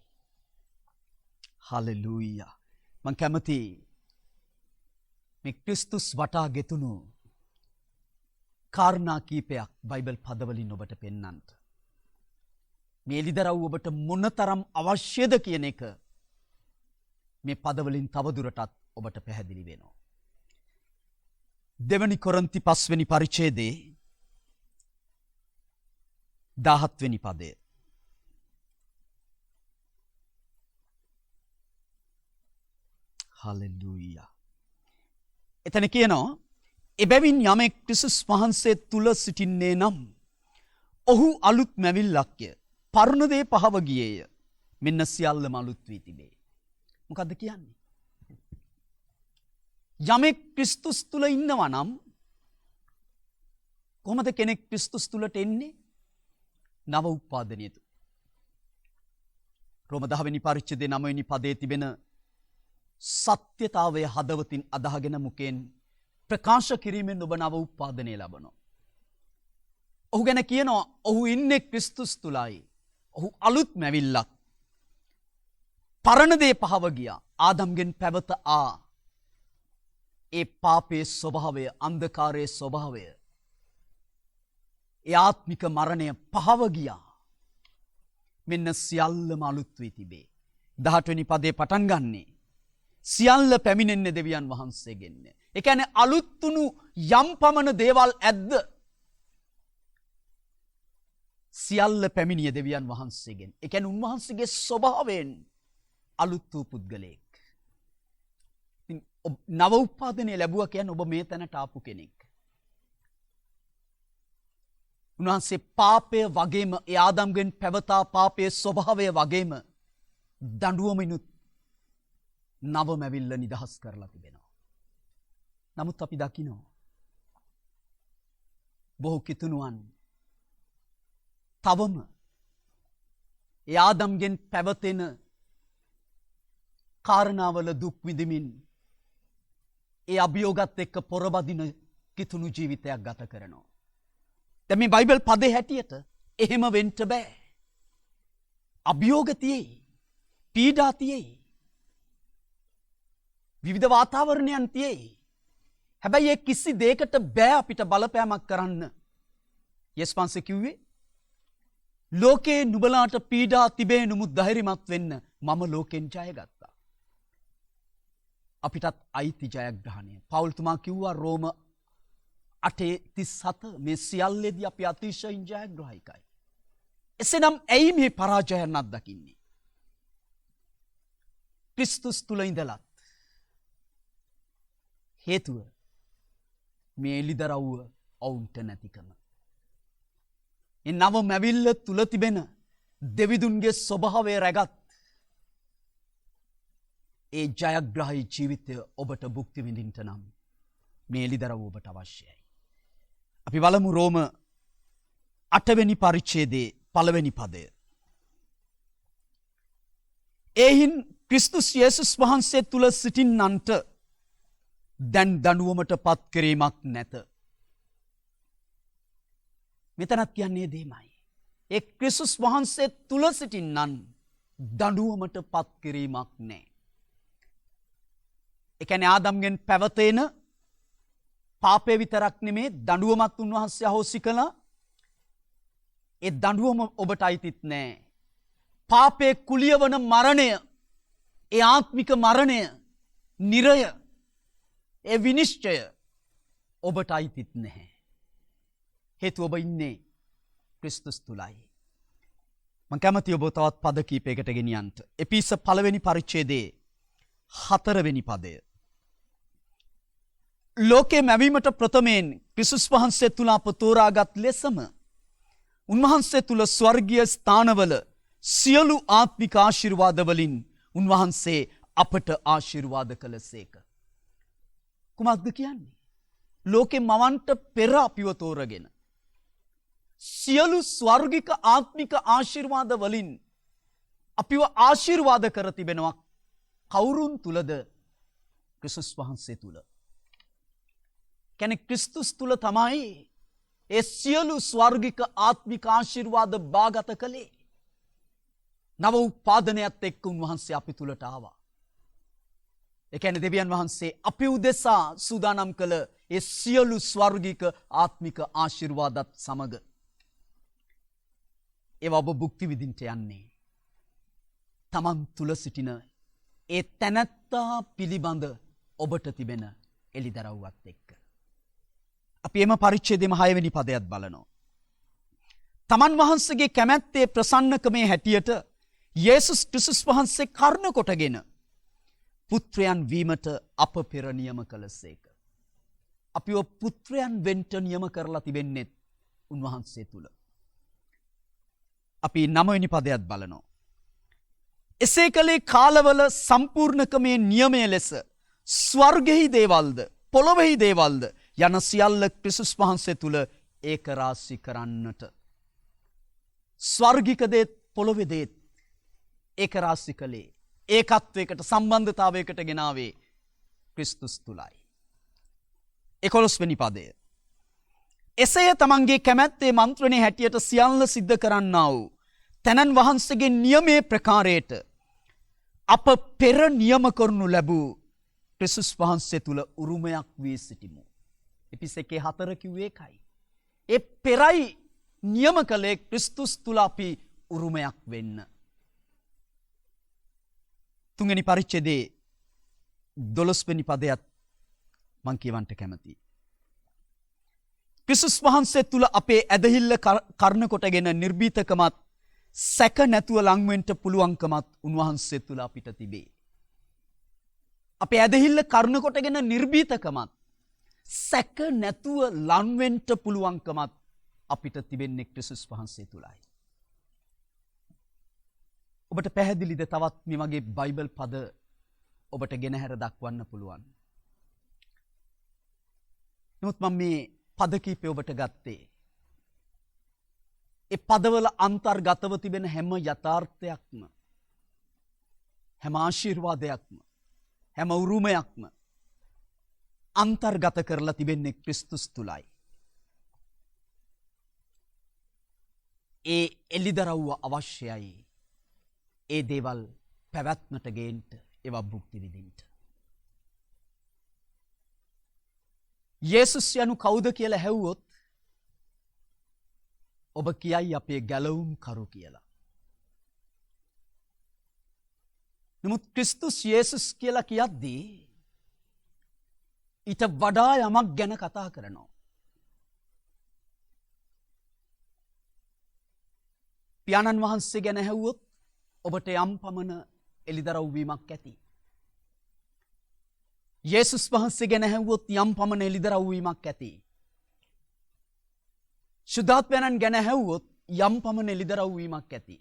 හලෙලූයා. මම කැමති මේ ක්‍රිස්තුස් වටා ගෙතුණු කාරණා කීපයක් බයිබල් පදවලින් ඔබට පෙන්වන්නට. මේ එළිදරව් ඔබට මොනතරම් අවශ්‍යද කියන එක මේ පදවලින් තවදුරටත් ඔබට පැහැදිලි වෙනවා. දෙවනි කොරින්ති 5 වෙනි පරිච්ඡේදයේ 17 වෙනි පදය. හලෙලූයා. එතන කියනවා එබැවින් යමෙක් ක්‍රිස්තුස් වහන්සේ තුල සිටින්නේ නම් ඔහු අලුත් මැවිල්ලක්ය. පරණ දේ පහව ගියේය. මෙන්න සියල්ලම අලුත් වී තිබේ. මොකද්ද කියන්නේ? යමෙක් ක්‍රිස්තුස් තුල ඉන්නවා නම් කොහොමද කෙනෙක් ක්‍රිස්තුස් තුලට එන්නේ? නව උපාදනය තුල. රෝම 10 වෙනි පරිච්ඡේදයේ 9 වෙනි පදයේ තිබෙන සත්‍යතාවය හදවතින් අදහගෙන මුකෙන් ප්‍රකාශ කිරීමෙන් ඔබ නව උපාදනය ලබනවා. ඔහු ගැන කියනවා ඔහු ඉන්නේ ක්‍රිස්තුස් තුලයි. ඔහු අලුත් මැවිල්ලක්. පරණ දේ පහව ගියා. ආදම්ගෙන් පැවත ආ. ඒ පාපයේ ස්වභාවය, අන්ධකාරයේ ස්වභාවය, ඒ ආත්මික මරණය පහව ගියා. මෙන්න සියල්ලම අලුත් වී තිබේ. 18 වෙනි පදේ පටන් ගන්නේ සියල්ල පැමිණෙන්නේ දෙවියන් වහන්සේගෙන්. ඒ කියන්නේ අලුත් වුණු යම් පමණ දේවල් ඇද්ද? සියල්ල පැමිණිය දෙවියන් වහන්සේගෙන්. ඒ කියන්නේ උන්වහන්සේගේ ස්වභාවයෙන් අලුත් වූ පුද්ගලයෙක්. ඉතින් නව උපාදනය ලැබුවා කියන්නේ ඔබ මේ තැනට ආපු කෙනෙක්. උන්වහන්සේ පාපය වගේම ඒ ආදම්ගෙන් පැවතා පාපයේ ස්වභාවය වගේම දඬුවමිනුත් නවමැවිල්ල නිදහස් කරලා තිබෙනවා. නමුත් අපි දකිනවා බොහෝ කිතුණුවන් තවම ඒ ආදම්ගෙන් පැවතෙන කාරණාවල දුක් විඳමින් ඒ අභියෝගත් එක්ක පොරබදින කිතුණු ජීවිතයක් ගත කරනවා. දැන් මේ බයිබල් පදේ හැටියට එහෙම වෙන්න බෑ. අභියෝග තියෙයි. පීඩා තියෙයි. විවිධ වාතාවරණයන් තියෙයි. හැබැයි ඒ කිසි දෙයකට බෑ අපිට බලපෑමක් කරන්න. යෙස්පන්සේ කිව්වේ ලෝකේ නුඹලාට පීඩා තිබේ නමුත් ධෛර්යමත් වෙන්න මම ලෝකෙන් ජයගත්තා. අපිටත් අයිති ජයග්‍රහණය. පවුල්තුමා කිව්වා රෝම 8:37 මේ සියල්ලේදී අපි අතිශයින් ජයග්‍රාහීකයි. එසේනම් ඇයි මේ පරාජයන් අත්දකින්නේ? ක්‍රිස්තුස් තුල ඉඳලත් හේතුව මේ එළිදරව්ව ඔවුන්ට නැතිකම. ඒ නව මැවිල්ල තුල තිබෙන දෙවිදුන්ගේ ස්වභාවය රැගත් ඒ ජයග්‍රාහී ජීවිතය ඔබට භුක්ති විඳින්න නම් මේ එළිදරව්ව ඔබට අවශ්‍යයි. අපි බලමු රෝම 8 වෙනි පරිච්ඡේදයේ 1 වෙනි පදය. එයින් ක්‍රිස්තුස් යේසුස් වහන්සේ තුල සිටින්නන්ට දැන් දඬුවමට පත් කිරීමක් නැත. මෙතනත් කියන්නේ දෙමයි. ඒ ක්‍රිස්තුස් වහන්සේ තුල සිටින්නන් දඬුවමට පත් කිරීමක් නැහැ. ඒ කියන්නේ ආදම්ගෙන් පැවතෙන පාපේ විතරක් නෙමේ දඬුවමත් උන්වහන්සේ අහෝසි කළා. ඒ දඬුවම ඔබට අයිතිත් නැහැ. පාපේ කුලියවන මරණය, ඒ ආත්මික මරණය, නිරය, ඒ විනිශ්චය ඔබට අයිතිත් නැහැ. හේතුව ඔබ ඉන්නේ ක්‍රිස්තුස් තුලයි. මම කැමතියි ඔබ තවත් පද කීපයකට ගෙනියන්න. එපිස 1 වෙනි පරිච්ඡේදයේ 4 වෙනි පදය. ලෝකේ මැවීමට ප්‍රථමයෙන් ක්‍රිස්තුස් වහන්සේ තුල අප තෝරාගත් ලෙසම උන්වහන්සේ තුල ස්වර්ගීය ස්ථානවල සියලු ආත්මික ආශිර්වාද වලින් උන්වහන්සේ අපට ආශිර්වාද කළසේක. කුමක්ද කියන්නේ? ලෝකේ මවන්ට පෙර අපිව තෝරගෙන සියලු ස්වර්ගික ආත්මික ආශිර්වාද වලින් අපිව ආශිර්වාද කර තිබෙනවා. කවුරුන් තුලද? ක්‍රිස්තුස් වහන්සේ තුල. කියන්නේ ක්‍රිස්තුස් තුල තමයි ඒ සියලු ස්වර්ගික ආත්මික ආශිර්වාද බාගත කළේ. නව උපාදනයත් එක්ක උන්වහන්සේ අපි තුලට ආවා. ඒ කියන්නේ දෙවියන් වහන්සේ අපි උදෙසා සූදානම් කළ ඒ සියලු ස්වර්ගික ආත්මික ආශිර්වාදත් සමග ඒවා ඔබ භුක්ති විඳින්න යන්නේ තමන් තුල සිටින ඒ තැනැත්තා පිළිබඳ ඔබට තිබෙන එළිදරව්වත් එක්ක. අපි එම පරිච්ඡේදයේම 6 වෙනි පදයට බලනවා. තමන් වහන්සේගේ කැමැත්තේ ප්‍රසන්නකමේ හැටියට යේසුස් ක්‍රිස්තුස් වහන්සේ කර්ණ කොටගෙන පුත්‍රයන් වීමට අප පෙර නියම කළසේක. අපිව පුත්‍රයන් වෙන්න නියම කරලා තිබෙන්නේ උන්වහන්සේ තුල. අපි 9 වෙනි පදයට බලනවා. එසේ කලේ කාලවල සම්පූර්ණකමේ නියමය ලෙස ස්වර්ගෙහි දේවල්ද පොළොවෙහි දේවල්ද යන සියල්ල ක්‍රිස්තුස් වහන්සේ තුල ඒක රාශි කරන්නට. ස්වර්ගික දේත් පොළොවේ දේත් ඒක රාශි කළේ ඒකත්වයකට සම්බන්ධතාවයකට ගෙනාවේ ක්‍රිස්තුස් තුලයි. 11 වෙනි පදය. එසේ තමන්ගේ කැමැත්තේ මන්ත්‍රණේ හැටියට සියල්ල සිද්ධ කරන්නා වූ තැනන් වහන්සේගේ නියමයේ ප්‍රකාරයට අප පෙර නියම කරනු ලැබූ ක්‍රිස්තුස් වහන්සේ තුල උරුමයක් වී සිටිමු. එපිස 1:4 කිව්වේ ඒකයි. ඒ පෙරයි නියම කළේ ක්‍රිස්තුස් තුල අපි උරුමයක් වෙන්න. 3 වෙනි පරිච්ඡේදයේ 12 වෙනි පදයට මං කියවන්න කැමතියි. ක්‍රිස්තුස් වහන්සේ තුල අපේ ඇදහිල්ල කර්ණ කොටගෙන නිර්භීතකමත් සැක නැතුව ලං වෙන්න පුළුවන්කමත් උන්වහන්සේ තුල අපිට තිබේ. අපේ ඇදහිල්ල කර්ණ කොටගෙන නිර්භීතකමත් සැක නැතුව ලං වෙන්න පුළුවන්කමත් අපිට තිබෙන්නේ ක්‍රිස්තුස් වහන්සේ තුලයි. ඔබට පැහැදිලිද තවත් මේ වගේ බයිබල් පද ඔබට ගෙනහැර දක්වන්න පුළුවන්. නමුත් මම මේ පද කීපය ඔබට ගත්තේ ඒ පදවල අන්තර්ගතව තිබෙන හැම යථාර්ථයක්ම හැම ආශිර්වාදයක්ම හැම උරුමයක්ම අන්තර්ගත කරලා තිබෙන්නේ ක්‍රිස්තුස් තුලයි. ඒ එළිදරව්ව අවශ්‍යයි. ඒ දේවල් පැවැත්මට ගේන්න ඒවා භුක්ති විඳින්න. යේසුස් යනු කවුද කියලා ඇහුවොත් ඔබ කියයි අපේ ගැලවුම් කරු කියලා. නමුත් ක්‍රිස්තුස් යේසුස් කියලා කියද්දී ඊට වඩා යමක් ගැන කතා කරනවා. පියාණන් වහන්සේ ගැන ඇහුවොත් ඔබට යම් පමණ එළිදරව් වීමක් ඇති. යේසුස් වහන්සේ ගැන ඇහුවොත් යම් පමණ එළිදරව් වීමක් ඇති. සුද්ධාත්මයන් ගැන ඇහුවොත් යම් පමණ එළිදරව් වීමක් ඇති.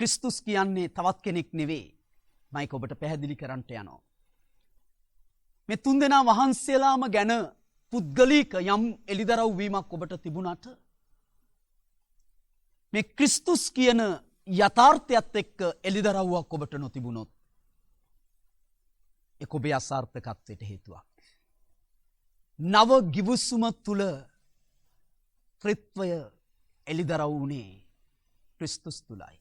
ක්‍රිස්තුස් කියන්නේ තවත් කෙනෙක් නෙවෙයි. මයික ඔබට පැහැදිලි කරන්නට යනවා. මේ තුන්දෙනා වහන්සේලාම ගැන පුද්ගලික යම් එළිදරව් වීමක් ඔබට තිබුණාට මේ ක්‍රිස්තුස් කියන යථාර්ථයත් එක්ක එළිදරව්වක් ඔබට නොතිබුණොත් ඒක ඔබේ අසාර්ථකත්වයට හේතුවක්. නව ගිවිසුම තුල ත්‍රිත්වය එළිදරව් වුණේ ක්‍රිස්තුස් තුලයි.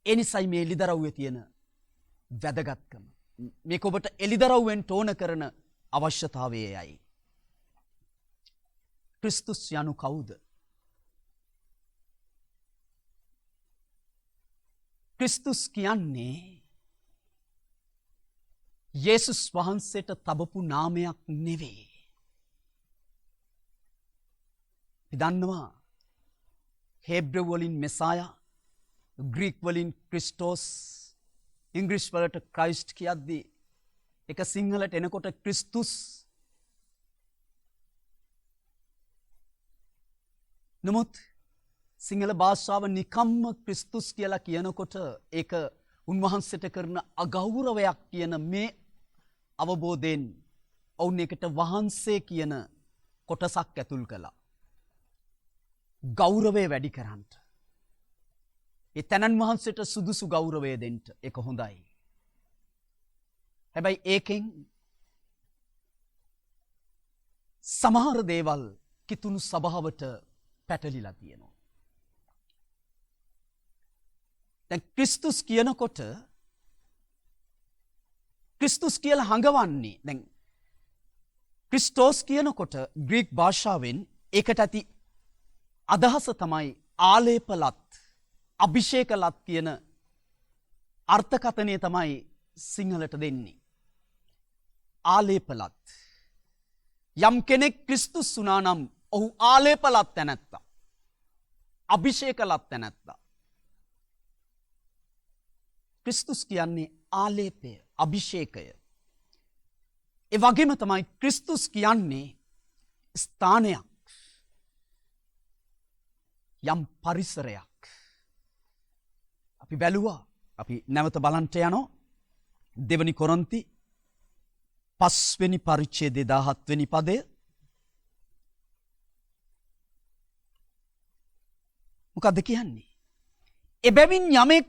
ඒ නිසයි මේ එළිදරව්වේ තියෙන වැදගත්කම. මේක ඔබට එළිදරව් වෙන්න ඕන කරන අවශ්‍යතාවය එයයි. ක්‍රිස්තුස් යනු කවුද? ක්‍රිස්තුස් කියන්නේ යේසුස් වහන්සේට තබපු නාමයක් නෙවෙයි. අපි දන්නවා හේබ්‍ර වලින් මෙසායා, ග්‍රීක් වලින් ක්‍රිස්ටෝස්, ඉංග්‍රීසි වලට ක්‍රයිස්ට් කියද්දී ඒක සිංහලට එනකොට ක්‍රිස්තුස්. නමුත් සිංහල භාෂාව නිකම්ම ක්‍රිස්තුස් කියලා කියනකොට ඒක උන්වහන්සේට කරන අගෞරවයක් කියන මේ අවබෝධයෙන් ඔවුන් එකට වහන්සේ කියන කොටසක් ඇතුල් කළා. ගෞරවය වැඩි කරන්න. ඒ තනන් වහන්සේට සුදුසු ගෞරවය දෙන්න ඒක හොඳයි. හැබැයි ඒකෙන් සමහර දේවල් කිතුණු සභාවට පැටලිලා තියෙනවා. දැන් ක්‍රිස්තුස් කියනකොට ක්‍රිස්තුස් කියලා හඟවන්නේ. දැන් ක්‍රිස්ටෝස් කියනකොට ග්‍රීක් භාෂාවෙන් ඒකට ඇති අදහස තමයි ආලේපලත්, අභිෂේකලත් කියන අර්ථකථනය තමයි සිංහලට දෙන්නේ. ආලේපලත්. යම් කෙනෙක් ක්‍රිස්තුස් වුණා නම් ඔහු ආලේපලත් තැනැත්තා. අභිෂේකලත් තැනැත්තා. ක්‍රිස්තුස් කියන්නේ ආලේපය, අභිෂේකය. ඒ වගේම තමයි ක්‍රිස්තුස් කියන්නේ ස්ථානයක්, යම් පරිසරයක්. අපි බැලුවා, අපි නැවත බලන්ට යනවා දෙවනි කොරින්ති 5 වෙනි පරිච්ඡේදයේ 17 වෙනි පදය. මොකද්ද කියන්නේ? එබැවින් යමෙක්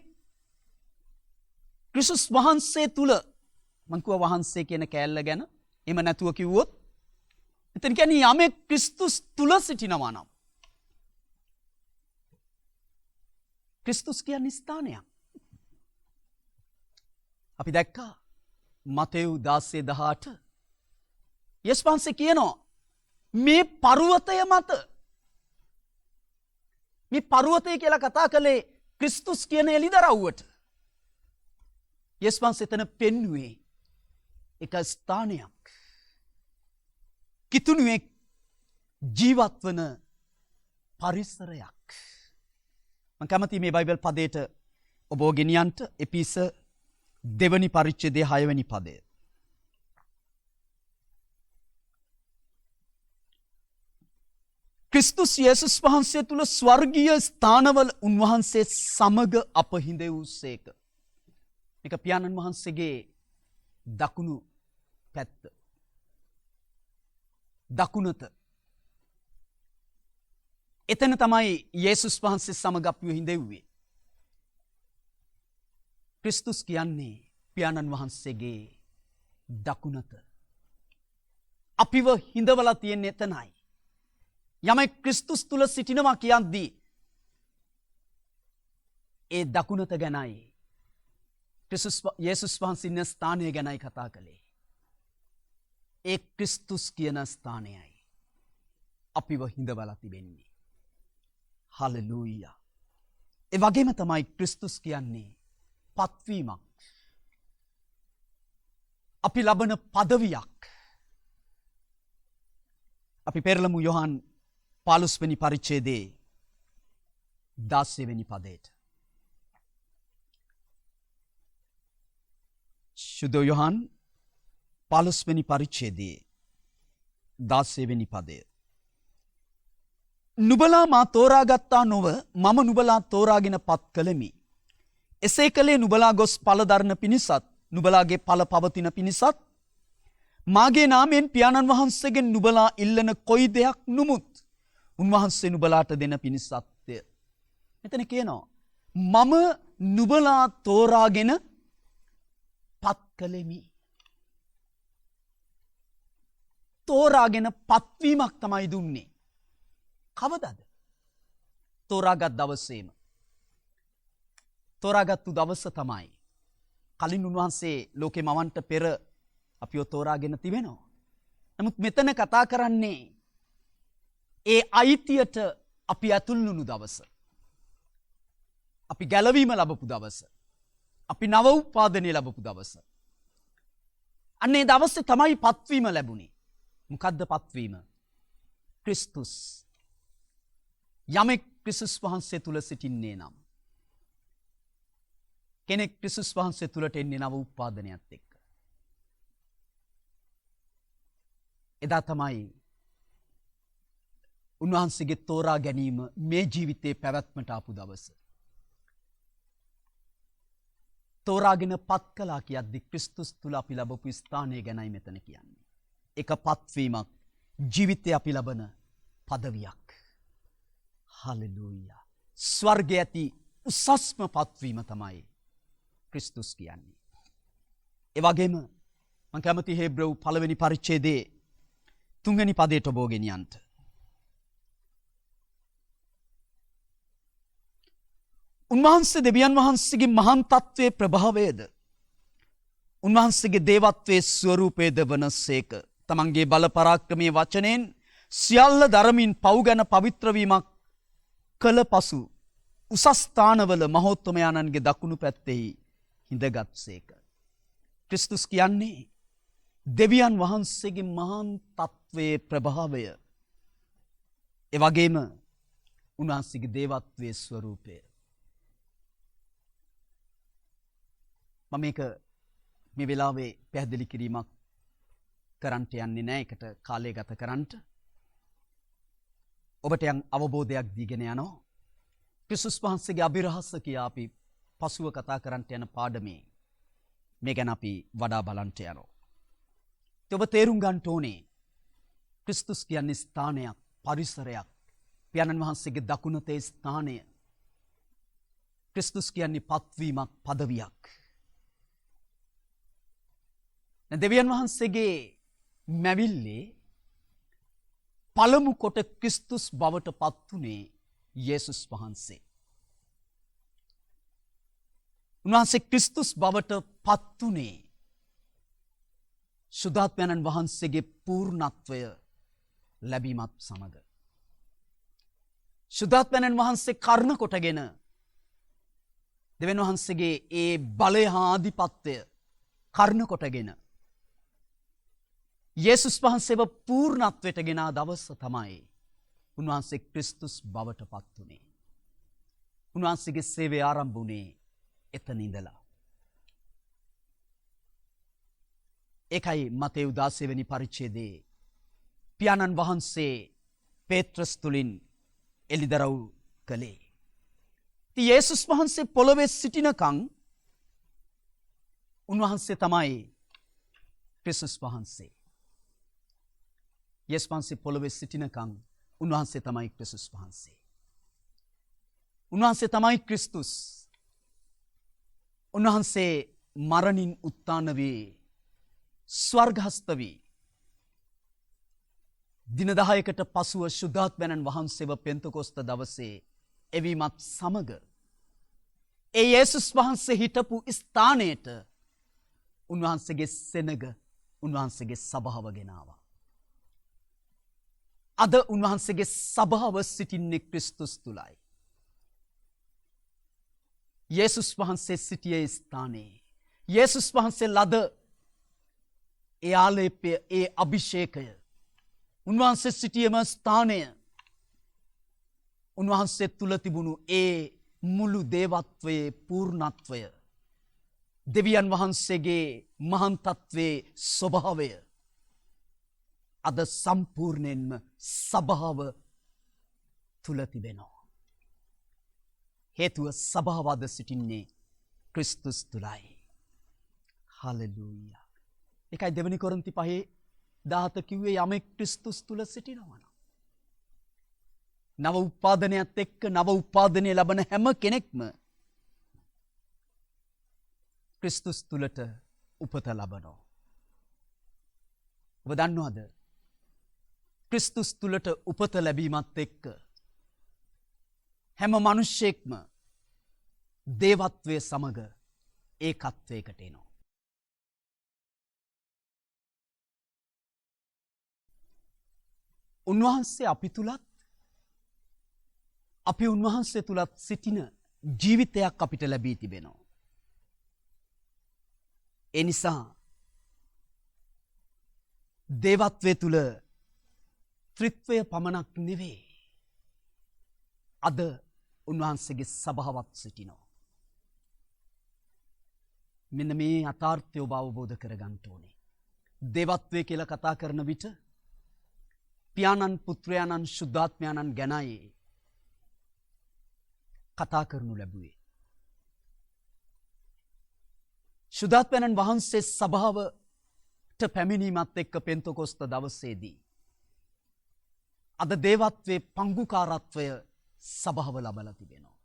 ක්‍රිස්තුස් වහන්සේ තුල, මං කිව්වා වහන්සේ කියන කෑල්ල ගැන, එහෙම නැතුව කිව්වොත් එතන කියන්නේ යමෙක් ක්‍රිස්තුස් තුල සිටිනවා නම්, ක්‍රිස්තුස් කියන්නේ ස්ථානයක්. අපි දැක්කා මතෙව් 16:18 යේසුස් වහන්සේ කියනවා මේ පර්වතය මත, මේ පර්වතය කියලා කතා කළේ ක්‍රිස්තුස් කියන එළිදරව්වට. යේසුස් වහන්සේ එතන පෙන්වුවේ එක ස්ථානයක්, කිතුණුවෙක් ජීවත් වන පරිසරයක්. මම කැමති මේ බයිබල් පදයට ඔබ ගෙනියන්ට එපිස 2 වෙනි පරිච්ඡේදයේ 6 වෙනි පදය. ක්‍රිස්තුස් යේසුස් වහන්සේ තුල ස්වර්ගීය ස්ථානවල උන්වහන්සේ සමග අප හිඳෙව්සේක. මේක පියාණන් වහන්සේගේ දකුණු පැත්ත. දකුණත. එතන තමයි යේසුස් වහන්සේ සමග අපිව හිඳෙව්වේ. ක්‍රිස්තුස් කියන්නේ පියාණන් වහන්සේගේ දකුණත. අපිව හිඳවලා තියෙන්නේ එතනයි. යමෙක් ක්‍රිස්තුස් තුල සිටිනවා කියද්දී ඒ දකුණත ගැනයි, යේසුස් වහන්සේ ඉන්න ස්ථානය ගැනයි කතා කළේ. ඒ ක්‍රිස්තුස් කියන ස්ථානයයි අපිව හිඳවලා තිබෙන්නේ. හලෙලූයා. ඒ වගේම තමයි ක්‍රිස්තුස් කියන්නේ පත්වීමක්. අපි ලබන පදවියක්. අපි පෙරළමු යොහන් 15 වෙනි පරිච්ඡේදයේ 16 වෙනි පදයට. සුදෝ යොහන් 15 වෙනි පරිච්ඡේදයේ 16 වෙනි පදය. නුඹලා මා තෝරාගත්තා නොව මම නුඹලා තෝරාගෙන පත් කළෙමි. එසේ කළේ නුඹලා ගොස් ඵල දරන පිණිසත්, නුඹලාගේ ඵල පවතින පිණිසත්, මාගේ නාමයෙන් පියාණන් වහන්සේගෙන් නුඹලා ඉල්ලන කොයි දෙයක් නුමුත් උන්වහන්සේ නුඹලාට දෙන පිණිසත්ය. මෙතන කියනවා මම නුඹලා තෝරාගෙන පත් කළෙමි. තෝරාගෙන පත්වීමක් තමයි දුන්නේ. කවදද? තෝරාගත් දවසේම. තෝරාගත්තු දවස තමයි. කලින් උන්වහන්සේ ලෝකෙ මවන්ට පෙර අපිව තෝරාගෙන තිබෙනවා. නමුත් මෙතන කතා කරන්නේ ඒ අයිතියට අපි ඇතුල් වුණු දවස. අපි ගැලවීම ලැබපු දවස. අපි නව උපාදනය ලැබපු දවස. අන්නේ දවසේ තමයි පත්වීම ලැබුණේ. මොකද්ද පත්වීම? ක්‍රිස්තුස්. යමෙක් ක්‍රිස්තුස් වහන්සේ තුල සිටින්නේ නම්, කෙනෙක් ක්‍රිස්තුස් වහන්සේ තුලට එන්නේ නව උපාදනයත් එක්ක. එදා තමයි උන්වහන්සේගේ තෝරා ගැනීම මේ ජීවිතේ පැවැත්මට ආපු දවස. තෝරාගෙන පත් කළා කියද්දි ක්‍රිස්තුස් තුල අපි ලැබපු ස්ථානය ගැනයි මෙතන කියන්නේ. එක පත්වීමක්, ජීවිතේ අපි ලබන පදවියක්. හලෙලූයා. ස්වර්ගයේ ඇති උසස්ම පත්වීම තමයි ක්‍රිස්තුස් කියන්නේ. ඒ වගේම මම කැමති හේබ්‍රව් 1 වෙනි පරිච්ඡේදයේ 3 වෙනි පදයට ඔබ ගෙනියන්න. උන්වහන්සේ දෙවියන් වහන්සේගේ මහාන් තත්වයේ ප්‍රභාවයද උන්වහන්සේගේ දේවත්වයේ ස්වරූපයේද වනසේක. තමන්ගේ බල පරාක්‍රමයේ වචනයෙන් සියල්ල දරමින් පව් ගැන පවිත්‍ර වීමක් කළ පසු උසස් ස්ථානවල මහෝත්තමයාණන්ගේ දකුණු පැත්තෙහි හිඳගත්සේක. ක්‍රිස්තුස් කියන්නේ දෙවියන් වහන්සේගේ මහාන් තත්වයේ ප්‍රභාවය. ඒ වගේම උන්වහන්සේගේ දේවත්වයේ ස්වරූපය. මම මේක මේ වෙලාවේ පැහැදිලි කිරීමක් කරන්නට යන්නේ නැහැ. ඒකට කාලය ගත කරන්නට. ඔබට යම් අවබෝධයක් දීගෙන යනවා. ක්‍රිස්තුස් වහන්සේගේ අභිරහස කියා අපි පසුව කතා කරන්නට යන පාඩමේ මේ ගැන අපි වඩා බලන්නට යනවා. ඔබ තේරුම් ගන්න ඕනේ ක්‍රිස්තුස් කියන්නේ ස්ථානයක්, පරිසරයක්. පියාණන් වහන්සේගේ දකුණතේ ස්ථානය. ක්‍රිස්තුස් කියන්නේ පත්වීමක්, පදවියක්. දෙවියන් වහන්සේගේ මැවිල්ලේ පළමු කොට ක්‍රිස්තුස් බවට පත්වුණේ යේසුස් වහන්සේ. උන්වහන්සේ ක්‍රිස්තුස් බවට පත්වුණේ සුදාත්මයන්න් වහන්සේගේ පූර්ණත්වය ලැබීමත් සමග. සුදාත්මයන්න් වහන්සේ කර්ණ කොටගෙන දෙවියන් වහන්සේගේ ඒ බලය හා ආධිපත්‍යය කර්ණ කොටගෙන යේසුස් වහන්සේව පූර්ණත්වයට ගෙන දවස තමයි උන්වහන්සේ ක්‍රිස්තුස් බවට පත් වුණේ. උන්වහන්සේගේ සේවය ආරම්භ වුණේ එතන ඉඳලා. ඒකයි මතෙව් 16 වෙනි පරිච්ඡේදයේ පියාණන් වහන්සේ පේත්‍රස් තුලින් එළිදරව් කළේ. ඉතින් යේසුස් වහන්සේ පොළොවේ සිටිනකන් උන්වහන්සේ තමයි ක්‍රිස්තුස් වහන්සේ. යේසුස් වහන්සේ පොළොවේ සිටිනකන් උන්වහන්සේ තමයි ක්‍රිස්තුස් වහන්සේ. උන්වහන්සේ තමයි ක්‍රිස්තුස්. උන්වහන්සේ මරණින් උත්ථාන වී ස්වර්ගස්ත වී දින 10කට පසුව සුද්ධාත්මයන්න් වහන්සේව පෙන්තකොස්ත දවසේ එවීමත් සමග ඒ යේසුස් වහන්සේ හිටපු ස්ථානයට උන්වහන්සේගේ සෙනග, උන්වහන්සේගේ සභාව ගෙනාවා. අද උන්වහන්සේගේ සභාව සිටින්නේ ක්‍රිස්තුස් තුලයි. යේසුස් වහන්සේ සිටියේ ස්ථානයේ යේසුස් වහන්සේ ලද ඒ ආලේපය, ඒ අභිෂේකය, උන්වහන්සේ සිටියම ස්ථානය, උන්වහන්සේ තුල තිබුණු ඒ මුළු දේවත්වයේ පූර්ණත්වය, දෙවියන් වහන්සේගේ මහාන් තත්වයේ ස්වභාවය අද සම්පූර්ණයෙන්ම සභාව තුල තිබෙනවා. හේතුව සභාව අද සිටින්නේ ක්‍රිස්තුස් තුලයි. හලෙලූයා. ඒකයි දෙවනි කොරින්ති 5:17 කිව්වේ යමෙක් ක්‍රිස්තුස් තුල සිටිනවා නම් නව උපාදනයත් එක්ක නව උපාදනය ලබන හැම කෙනෙක්ම ක්‍රිස්තුස් තුලට උපත ලබනවා. ඔබ දන්නවද? ක්‍රිස්තුස් තුලට උපත ලැබීමත් එක්ක හැම මිනිසෙක්ම දේවත්වයේ සමග ඒකත්වයකට එනවා. උන්වහන්සේ අපි තුලත්, අපි උන්වහන්සේ තුලත් සිටින ජීවිතයක් අපිට ලැබී තිබෙනවා. ඒ නිසා දේවත්වයේ තුල ත්‍රිත්වය පමණක් නෙවෙයි, අද උන්වහන්සේගේ සභාවක් සිටිනවා. මෙන්න මේ යථාර්ථය ඔබ අවබෝධ කරගන්න ඕනේ. දේවත්වය කියලා කතා කරන විට පියාණන්, පුත්‍රයාණන්, සුද්ධාත්මයාණන් ගැනයි කතා කරනු ලැබුවේ. සුද්ධාත්මයන්න් වහන්සේ සභාවට පැමිණීමත් එක්ක පෙන්තකොස්ත දවසේදී අද දේවත්වයේ පංගුකාරත්වය සභාව ලබලා තිබෙනවා.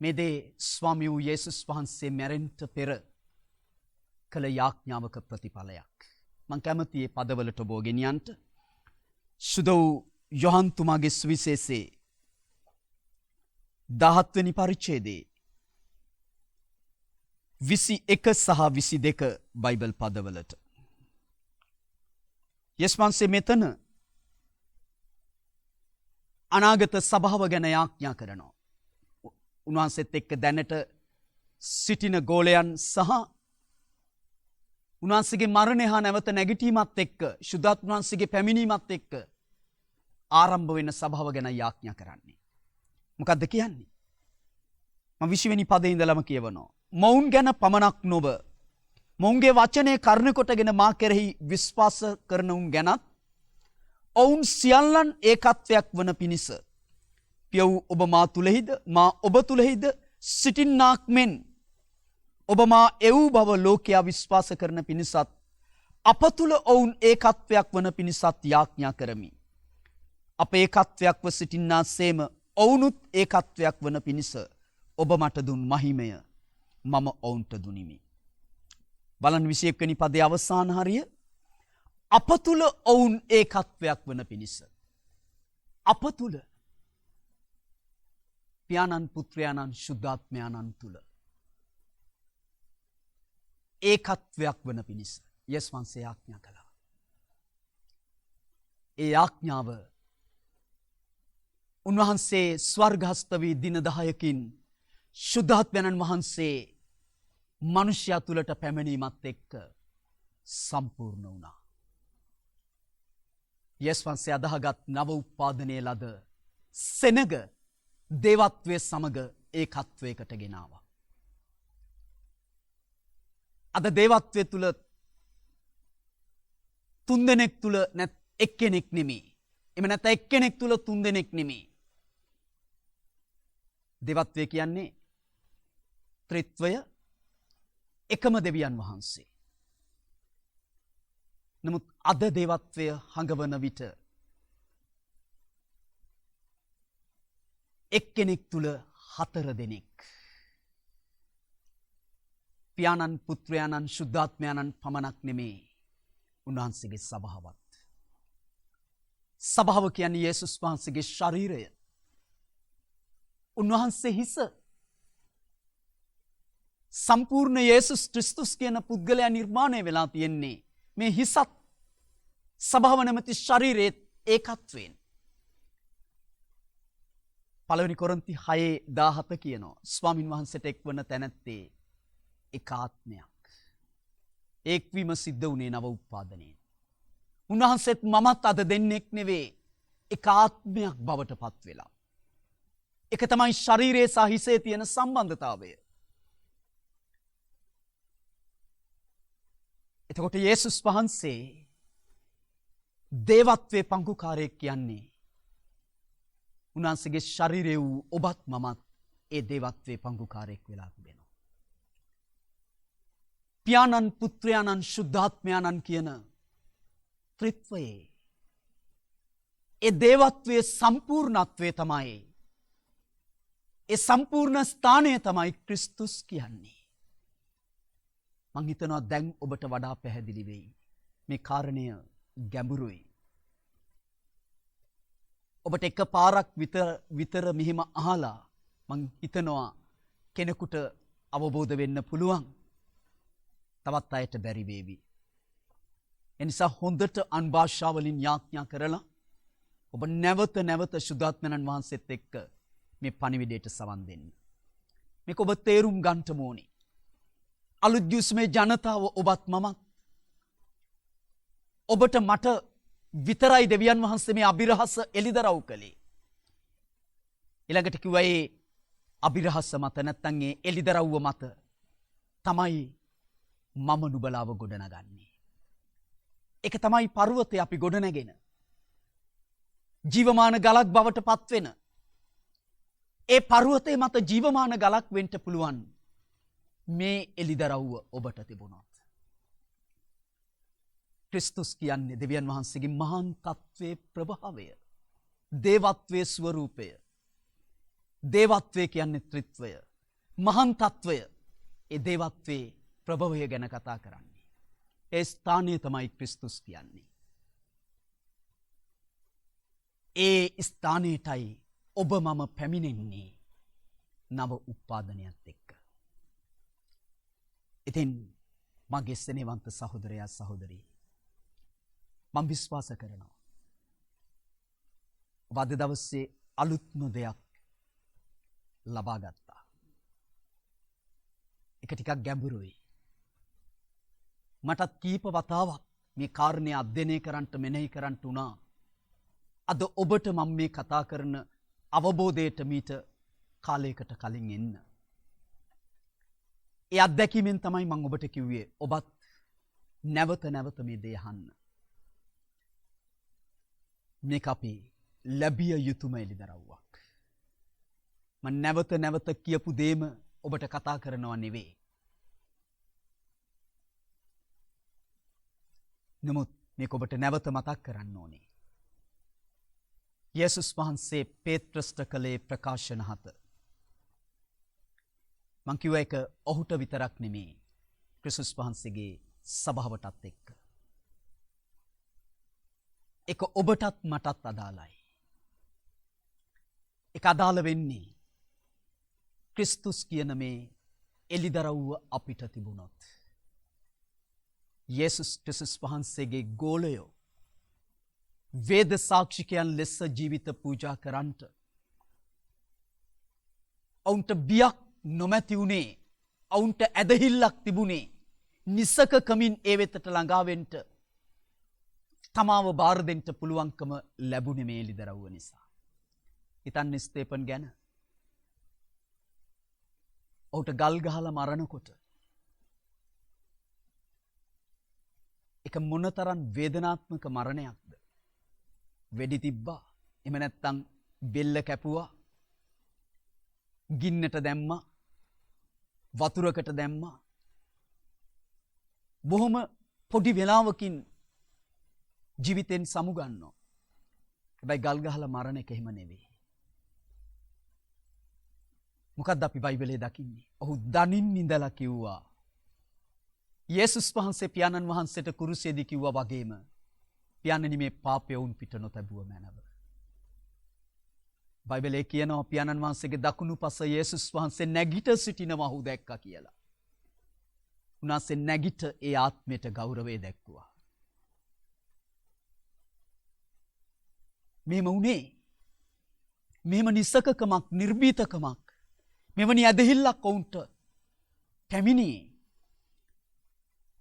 මේ දේ ස්වාමී වූ යේසුස් වහන්සේ මැරෙන්නට පෙර කළ යාඥාවක ප්‍රතිඵලයක්. මම කැමතියි මේ පදවලට ඔබ ගෙනියන්නට. සුද වූ යොහන් තුමාගේ සුවිශේෂයේ 17 වෙනි පරිච්ඡේදයේ 21 සහ 22 බයිබල් පදවලට. යස්මන්සේ මෙතන අනාගත සභාව ගැන යාඥා කරනවා. උන්වහන්සේත් එක්ක දැනට සිටින ගෝලයන් සහ උන්වහන්සේගේ මරණය හා නැවත නැගිටීමත් එක්ක ශුද්ධාත්ම වහන්සේගේ පැමිණීමත් එක්ක ආරම්භ වෙන සභාව ගැන යාඥා කරන්නේ. මොකද්ද කියන්නේ? මම 20 වෙනි පදේ ඉඳලම කියවනවා. මොවුන් ගැන පමණක් නොව මොවුන්ගේ වචනේ කරුණ කොටගෙන මා කෙරෙහි විශ්වාස කරන උන් ගැනත් ඔවුන් සියල්ලන් ඒකත්වයක් වන පිණිස පියව් ඔබ මා තුලෙහිද මා ඔබ තුලෙහිද සිටින්නාක් මෙන් ඔබ මා එව් බව ලෝකයා විශ්වාස කරන පිණිසත් අප තුල ඔවුන් ඒකත්වයක් වන පිණිසත් යාඥා කරමි. අප ඒකත්වයක්ව සිටින්නාසේම ඔවුනුත් ඒකත්වයක් වන පිණිස ඔබ මට දුන් මහිමය මම ඔවුන්ට දුනිමි. බලන්න 21 වෙනි පදයේ අවසාන හරිය අප තුල ඔවුන් ඒකත්වයක් වන පිණිස. අප තුල පියාණන් පුත්‍රයාණන් ශුද්ධාත්මයාණන් තුල ඒකත්වයක් වන පිණිස යස් වහන්සේ ආඥා කළා. ඒ ආඥාව උන්වහන්සේ ස්වර්ගස්ත වී දින 10කින් ශුද්ධාත්මයන්න් වහන්සේ මනුෂ්‍යයා තුලට පැමිණීමත් එක්ක සම්පූර්ණ වුණා. යස් වහන්සේ අදහගත් නව උත්පාදනයේ ලද සෙනග දේවත්වයේ සමග ඒකත්වයකට ගෙනාවා. අද දේවත්වයේ තුල තුන්දෙනෙක් තුල නැත් එක්කෙනෙක් නෙමෙයි. එමෙ නැත්නම් එක්කෙනෙක් තුල තුන්දෙනෙක් නෙමෙයි. දේවත්වය කියන්නේ ත්‍රිත්වය එකම දෙවියන් වහන්සේ. නමුත් අද දේවත්වය හඟවන විට එක්කෙනෙක් තුල 4 දෙනෙක්. පියාණන් පුත්‍රයාණන් ශුද්ධාත්මයාණන් පමණක් නෙමේ උන්වහන්සේගේ සභාවත්. සභාව කියන්නේ යේසුස් වහන්සේගේ ශරීරය. උන්වහන්සේ හිස. සම්පූර්ණ යේසුස් ක්‍රිස්තුස් කියන පුද්ගලයා නිර්මාණය වෙලා තියෙන්නේ මේ හිසත් සභාව නැමැති ශරීරයේ ඒකත්වයෙන්. පළවෙනි කොරින්ති 6:17 කියනවා ස්වාමින් වහන්සේට එක්වන තැනැත්තේ එක ආත්මයක්. එක්වීම සිද්ධ වුණේ නව උත්පාදනයෙන්. උන්වහන්සේත් මමත් අද දෙන්නෙක් නෙවේ එක ආත්මයක් බවට පත් වෙලා. එක තමයි ශරීරයේ සහ හිසේ තියෙන සම්බන්ධතාවය. එතකොට යේසුස් වහන්සේ දේවත්වයේ පංගුකාරයෙක් කියන්නේ උන්වහන්සේගේ ශරීරය වූ ඔබත් මමත් ඒ දේවත්වයේ පංගුකාරයෙක් වෙලා තිබෙනවා. පියාණන් පුත්‍රයාණන් ශුද්ධාත්මයාණන් කියන ත්‍රිත්වයේ ඒ දේවත්වයේ සම්පූර්ණත්වය තමයි ඒ සම්පූර්ණ ස්ථානය තමයි ක්‍රිස්තුස් කියන්නේ. මං හිතනවා දැන් ඔබට වඩා පැහැදිලි වෙයි. මේ කාරණය ගැඹුරුයි. ඔබට එක පාරක් විතර මෙහෙම අහලා මං හිතනවා කෙනෙකුට අවබෝධ වෙන්න පුළුවන්. තවත් අයට බැරි වේවි. එනිසා හොඳට අන්භාෂා වලින් යාඥා කරලා ඔබ නැවත නැවත ශුද්ධාත්මයන්න් වහන්සේත් එක්ක මේ පණිවිඩයට සවන් දෙන්න. මේක ඔබ තේරුම් ගන්නට ඕනේ. අලුත් ජුස්මේ ජනතාව ඔබත් මමත් ඔබට මට විතරයි දෙවියන් වහන්සේ මේ අභිරහස එළිදරව් කළේ. ඊළඟට කිව්වා ඒ අභිරහස මත නැත්නම් ඒ එළිදරව්ව මත තමයි මම නුඹලාව ගොඩනගන්නේ. ඒක තමයි පර්වතය අපි ගොඩනගෙන ජීවමාන ගලක් බවට පත් වෙන. ඒ පර්වතේ මත ජීවමාන ගලක් වෙන්න පුළුවන් මේ එළිදරව්ව ඔබට තිබුණොත්. ක්‍රිස්තුස් කියන්නේ දෙවියන් වහන්සේගේ මහාන් තත්වයේ ප්‍රභාවය, දේවත්වයේ ස්වරූපය. දේවත්වය කියන්නේ ත්‍රිත්වය. මහාන් තත්වය ඒ දේවත්වයේ ප්‍රභවය ගැන කතා කරන්නේ. ඒ ස්ථානය තමයි ක්‍රිස්තුස් කියන්නේ. ඒ ස්ථානයටයි ඔබ මම පැමිණෙන්නේ නව උත්පාදනයත් එක්ක. ඉතින් මගේ සෙනෙවන්ත සහෝදරයා සහෝදරී මම විශ්වාස කරනවා ඔබ අද දවසේ අලුත්ම දෙයක් ලබා ගත්තා. ඒක ටිකක් ගැඹුරුයි. මටත් කීප වතාවක් මේ කාරණේ අධ්‍යයනය කරන්නට මෙනෙහි කරන්නට උනා. අද ඔබට මම මේ කතා කරන අවබෝධයට මීට කාලයකට කලින් එන්න. ඒ අත්දැකීමෙන් තමයි මම ඔබට කිව්වේ ඔබත් නැවත නැවත මේ දේ අහන්න. මේක අපි ලැබිය යුතුම එළිදරව්වක්. මම නැවත නැවත කියපු දේම ඔබට කතා කරනවා නෙවෙයි. නමුත් මේක ඔබට නැවත මතක් කරන්න ඕනේ. යේසුස් වහන්සේ පේත්‍රස්ට කළේ ප්‍රකාශන 7. මං කිව්ව එක ඔහුට විතරක් නෙමේ ක්‍රිස්තුස් වහන්සේගේ සභාවටත් එක්ක. ඒක ඔබටත් මටත් අදාළයි. ඒක අදාළ වෙන්නේ ක්‍රිස්තුස් කියන මේ එළිදරව්ව අපිට තිබුණොත්. යේසුස් ක්‍රිස්තුස් වහන්සේගේ ගෝලයෝ වේද සාක්ෂිකයන් ලෙස ජීවිත පූජා කරන්නට ඔවුන්ට බියක් නොමැති වුණේ, ඔවුන්ට ඇදහිල්ලක් තිබුණේ නිසකකමින් ඒ වෙතට ළඟාවෙන්න තමාව බාර දෙන්න පුළුවන්කම ලැබුණේ මේ එළිදරව්ව නිසා. හිතන්න ස්තේපන් ගැන. ඔහුට ගල් ගහලා මරනකොට ඒක මොනතරම් වේදනාත්මක මරණයක්ද? වෙඩි තිබ්බා. එහෙම නැත්නම් බෙල්ල කැපුවා. ගින්නට දැම්මා. වතුරකට දැම්මා. බොහොම පොඩි වෙලාවකින් ජීවිතෙන් සමුගන්නවා. හැබැයි ගල් ගහලා මරණ එක එහෙම නෙවෙයි. මොකද්ද අපි බයිබලයේ දකින්නේ? ඔහු දනින් ඉඳලා කිව්වා. යේසුස් වහන්සේ පියාණන් වහන්සේට කුරුසයේදී කිව්වා වගේම පියාණනි මේ පාපය වුන් පිට නොතැබුව මැනව. බයිබලයේ කියනවා පියාණන් වහන්සේගේ දකුණු පස යේසුස් වහන්සේ නැගිට සිටිනවා ඔහු දැක්කා කියලා. උන්වහන්සේ නැගිට ඒ ආත්මයට ගෞරවය දැක්වුවා. මෙහෙම උනේ මෙහෙම නිසකකමක් නිර්භීතකමක් මෙවැනි ඇදහිල්ලක් ඔවුන්ට පැමිණියේ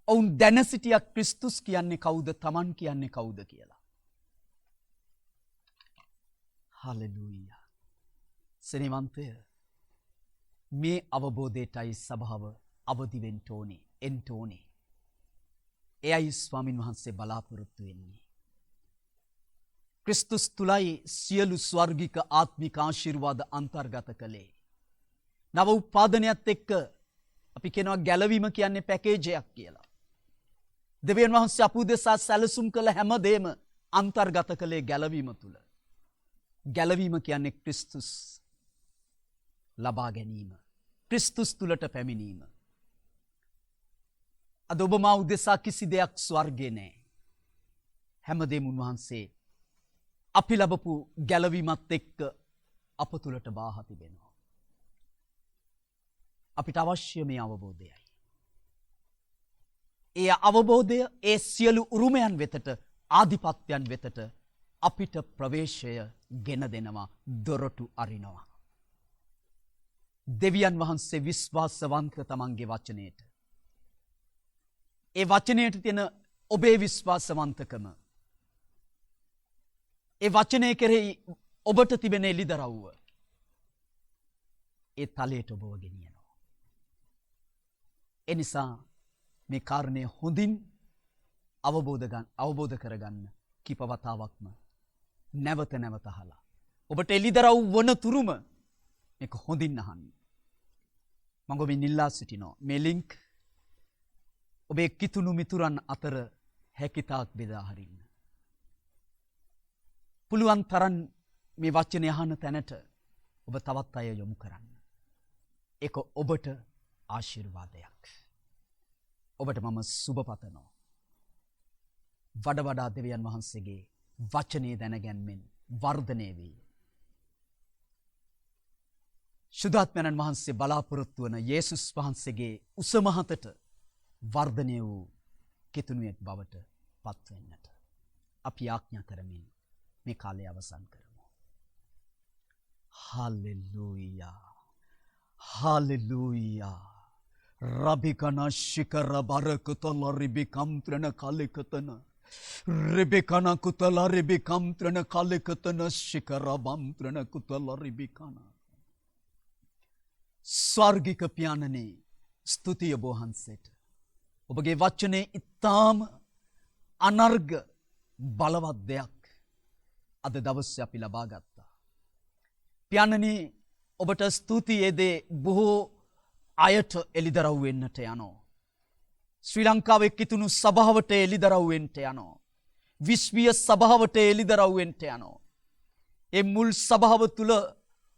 ඔවුන් දැන සිටියා ක්‍රිස්තුස් කියන්නේ කවුද, තමන් කියන්නේ කවුද කියලා. හලෙලූයා. සෙනෙවන්තය, මේ අවබෝධයටයි සභාව අවදි වෙන්න ඕනේ, එන්න ඕනේ. එයයි ස්වාමින් වහන්සේ බලාපොරොත්තු වෙන්නේ. ක්‍රිස්තුස් තුලයි සියලු ස්වර්ගික ආත්මික ආශිර්වාද අන්තර්ගත කළේ. නව උපාදනයත් එක්ක අපි කියනවා ගැලවීම කියන්නේ පැකේජයක් කියලා. දෙවියන් වහන්සේ අප උදෙසා සැලසුම් කළ හැමදේම අන්තර්ගත කළේ ගැලවීම තුල. ගැලවීම කියන්නේ ක්‍රිස්තුස් ලබා ගැනීම. ක්‍රිස්තුස් තුලට පැමිණීම. අද ඔබ මා උදෙසා කිසි දෙයක් ස්වර්ගේ නැහැ. හැමදේම උන්වහන්සේ අපි ලබපු ගැලවීමත් එක්ක අප තුලට බාහා තිබෙනවා. අපිට අවශ්‍ය මේ අවබෝධයයි. ඒ අවබෝධය ඒ සියලු උරුමයන් වෙතට, ආධිපත්‍යයන් වෙතට අපිට ප්‍රවේශය ගෙන දෙනවා, දොරටු අරිනවා. දෙවියන් වහන්සේ විශ්වාසවන්ත තමන්ගේ වචනයට. ඒ වචනයට තියෙන ඔබේ විශ්වාසවන්තකම, ඒ වචනය කෙරෙහි ඔබට තිබෙන එළිදරව්ව ඒ තලයට ඔබව ගෙනියනවා. එනිසා මේ කාරණය හොඳින් අවබෝධ කරගන්න කීප වතාවක්ම නැවත නැවත අහලා ඔබට එළිදරව් වන තුරුම මේක හොඳින් අහන්න. මම ඔබෙන් ඉල්ලා සිටිනවා මේ ලින්ක් ඔබේ කිතුණු මිතුරන් අතර හැකිතාක් බෙදා හරින්න. පුළුවන් තරම් මේ වචනේ අහන තැනට ඔබ තවත් අය යොමු කරන්න. ඒක ඔබට ආශිර්වාදයක්. ඔබට මම සුබ පතනවා. වඩා දෙවියන් වහන්සේගේ වචනේ දැනගැන්මෙන් වර්ධනය වේ. ශුද්ධාත්මයන් වහන්සේ බලාපොරොත්තු වන යේසුස් වහන්සේගේ උසමහතට වර්ධනය වූ කිතුණුවෙක් බවට පත්වෙන්නට අපි ආඥා කරමින් මේ කාලය අවසන් කරමු. හල්ලෙලූයා හල්ලෙලූයා රබිකන ශිකර බරකුතල රිබිකම්ත්‍රණ කලිකතන රිබිකන කුතල රිබිකම්ත්‍රණ කලිකතන ශිකර බම්ත්‍රණ කුතල රිබිකන ස්වර්ගික පියාණනේ ස්තුතිය ඔබ වහන්සේට. ඔබගේ වචනේ ඉතාම අනර්ග බලවත් දෙයක් අද දවසේ අපි ලබා ගත්තා. පියාණනේ ඔබට ස්තුතියි දේ බොහෝ අයට එළිදරව් වෙන්නට යනවා. ශ්‍රී ලංකාවේ කිතුණු සභාවට එළිදරව් වෙන්න යනවා. විශ්වීය සභාවට එළිදරව් වෙන්න යනවා. ඒ මුල් සභාව තුල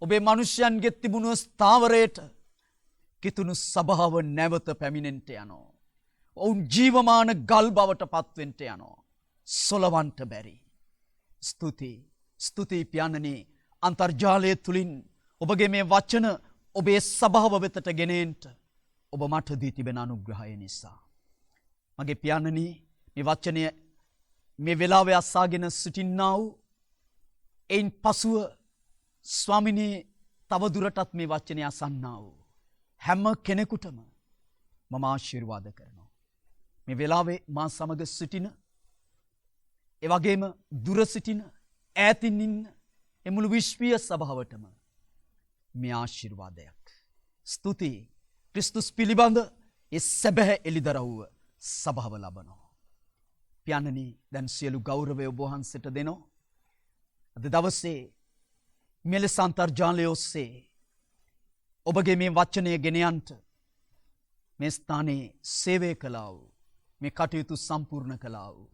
ඔබේ මිනිසයන්ගේ තිබුණු ස්ථාවරයට කිතුණු සභාව නැවත පැමිණෙන්න යනවා. ඔවුන් ජීවමාන ගල් බවට පත්වෙන්න යනවා. සොලවන්ට බැරි. ස්තුතියි පියාණනේ අන්තර්ජාලය තුලින් ඔබගේ මේ වචන ඔබේ සභාව වෙතට ගෙනෙන්න ඔබ මට දී තිබෙන අනුග්‍රහය නිසා. මගේ පියාණනි මේ වචනය මේ වෙලාවේ අසාගෙන සිටින්නා වූ එයින් පසුව ස්වාමිනී තව දුරටත් මේ වචනය අසන්නා වූ හැම කෙනෙකුටම මම ආශිර්වාද කරනවා. මේ වෙලාවේ මා සමග සිටින ඒ වගේම දුර සිටින ඈතින් ඉන්න ඒ මුළු විශ්වීය සභාවටම මේ ආශිර්වාදයක්. ස්තුතියි ක්‍රිස්තුස් පිළිබඳ ඒ සැබෑ එළිදරව්ව සභාව ලබනවා. පියාණනි දැන් සියලු ගෞරවය ඔබ වහන්සේට දෙනවා. අද දවසේ මෙලෙස අන්තර්ජාලය ඔස්සේ ඔබගේ මේ වචනය ගෙන යන්නට මේ ස්ථානයේ සේවය කළා වූ මේ කටයුතු සම්පූර්ණ කළා වූ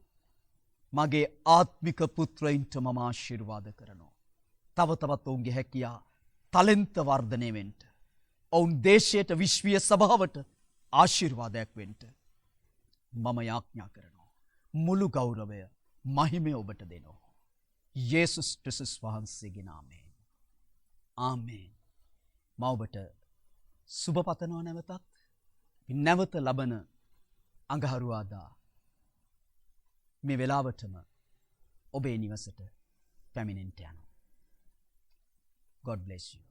මගේ ආත්මික පුත්‍රයින්ට මම ආශිර්වාද කරනවා. තව තවත් ඔවුන්ගේ හැකියා තලෙන්ත වර්ධනය වෙන්න. ඔවුන් දේශයට විශ්වීය සභාවට ආශිර්වාදයක් වෙන්න මම යාඥා කරනවා. මුළු ගෞරවය මහිමය ඔබට දෙනවා. යේසුස් ක්‍රිස්තුස් වහන්සේගේ නාමයෙන්. ආමේන්. මම ඔබට සුබ පතනවා නැවතත්. නැවත ලබන අඟහරුවාදා මේ වෙලාවටම ඔබේ නිවසට පැමිණෙන්න යනවා. God bless you.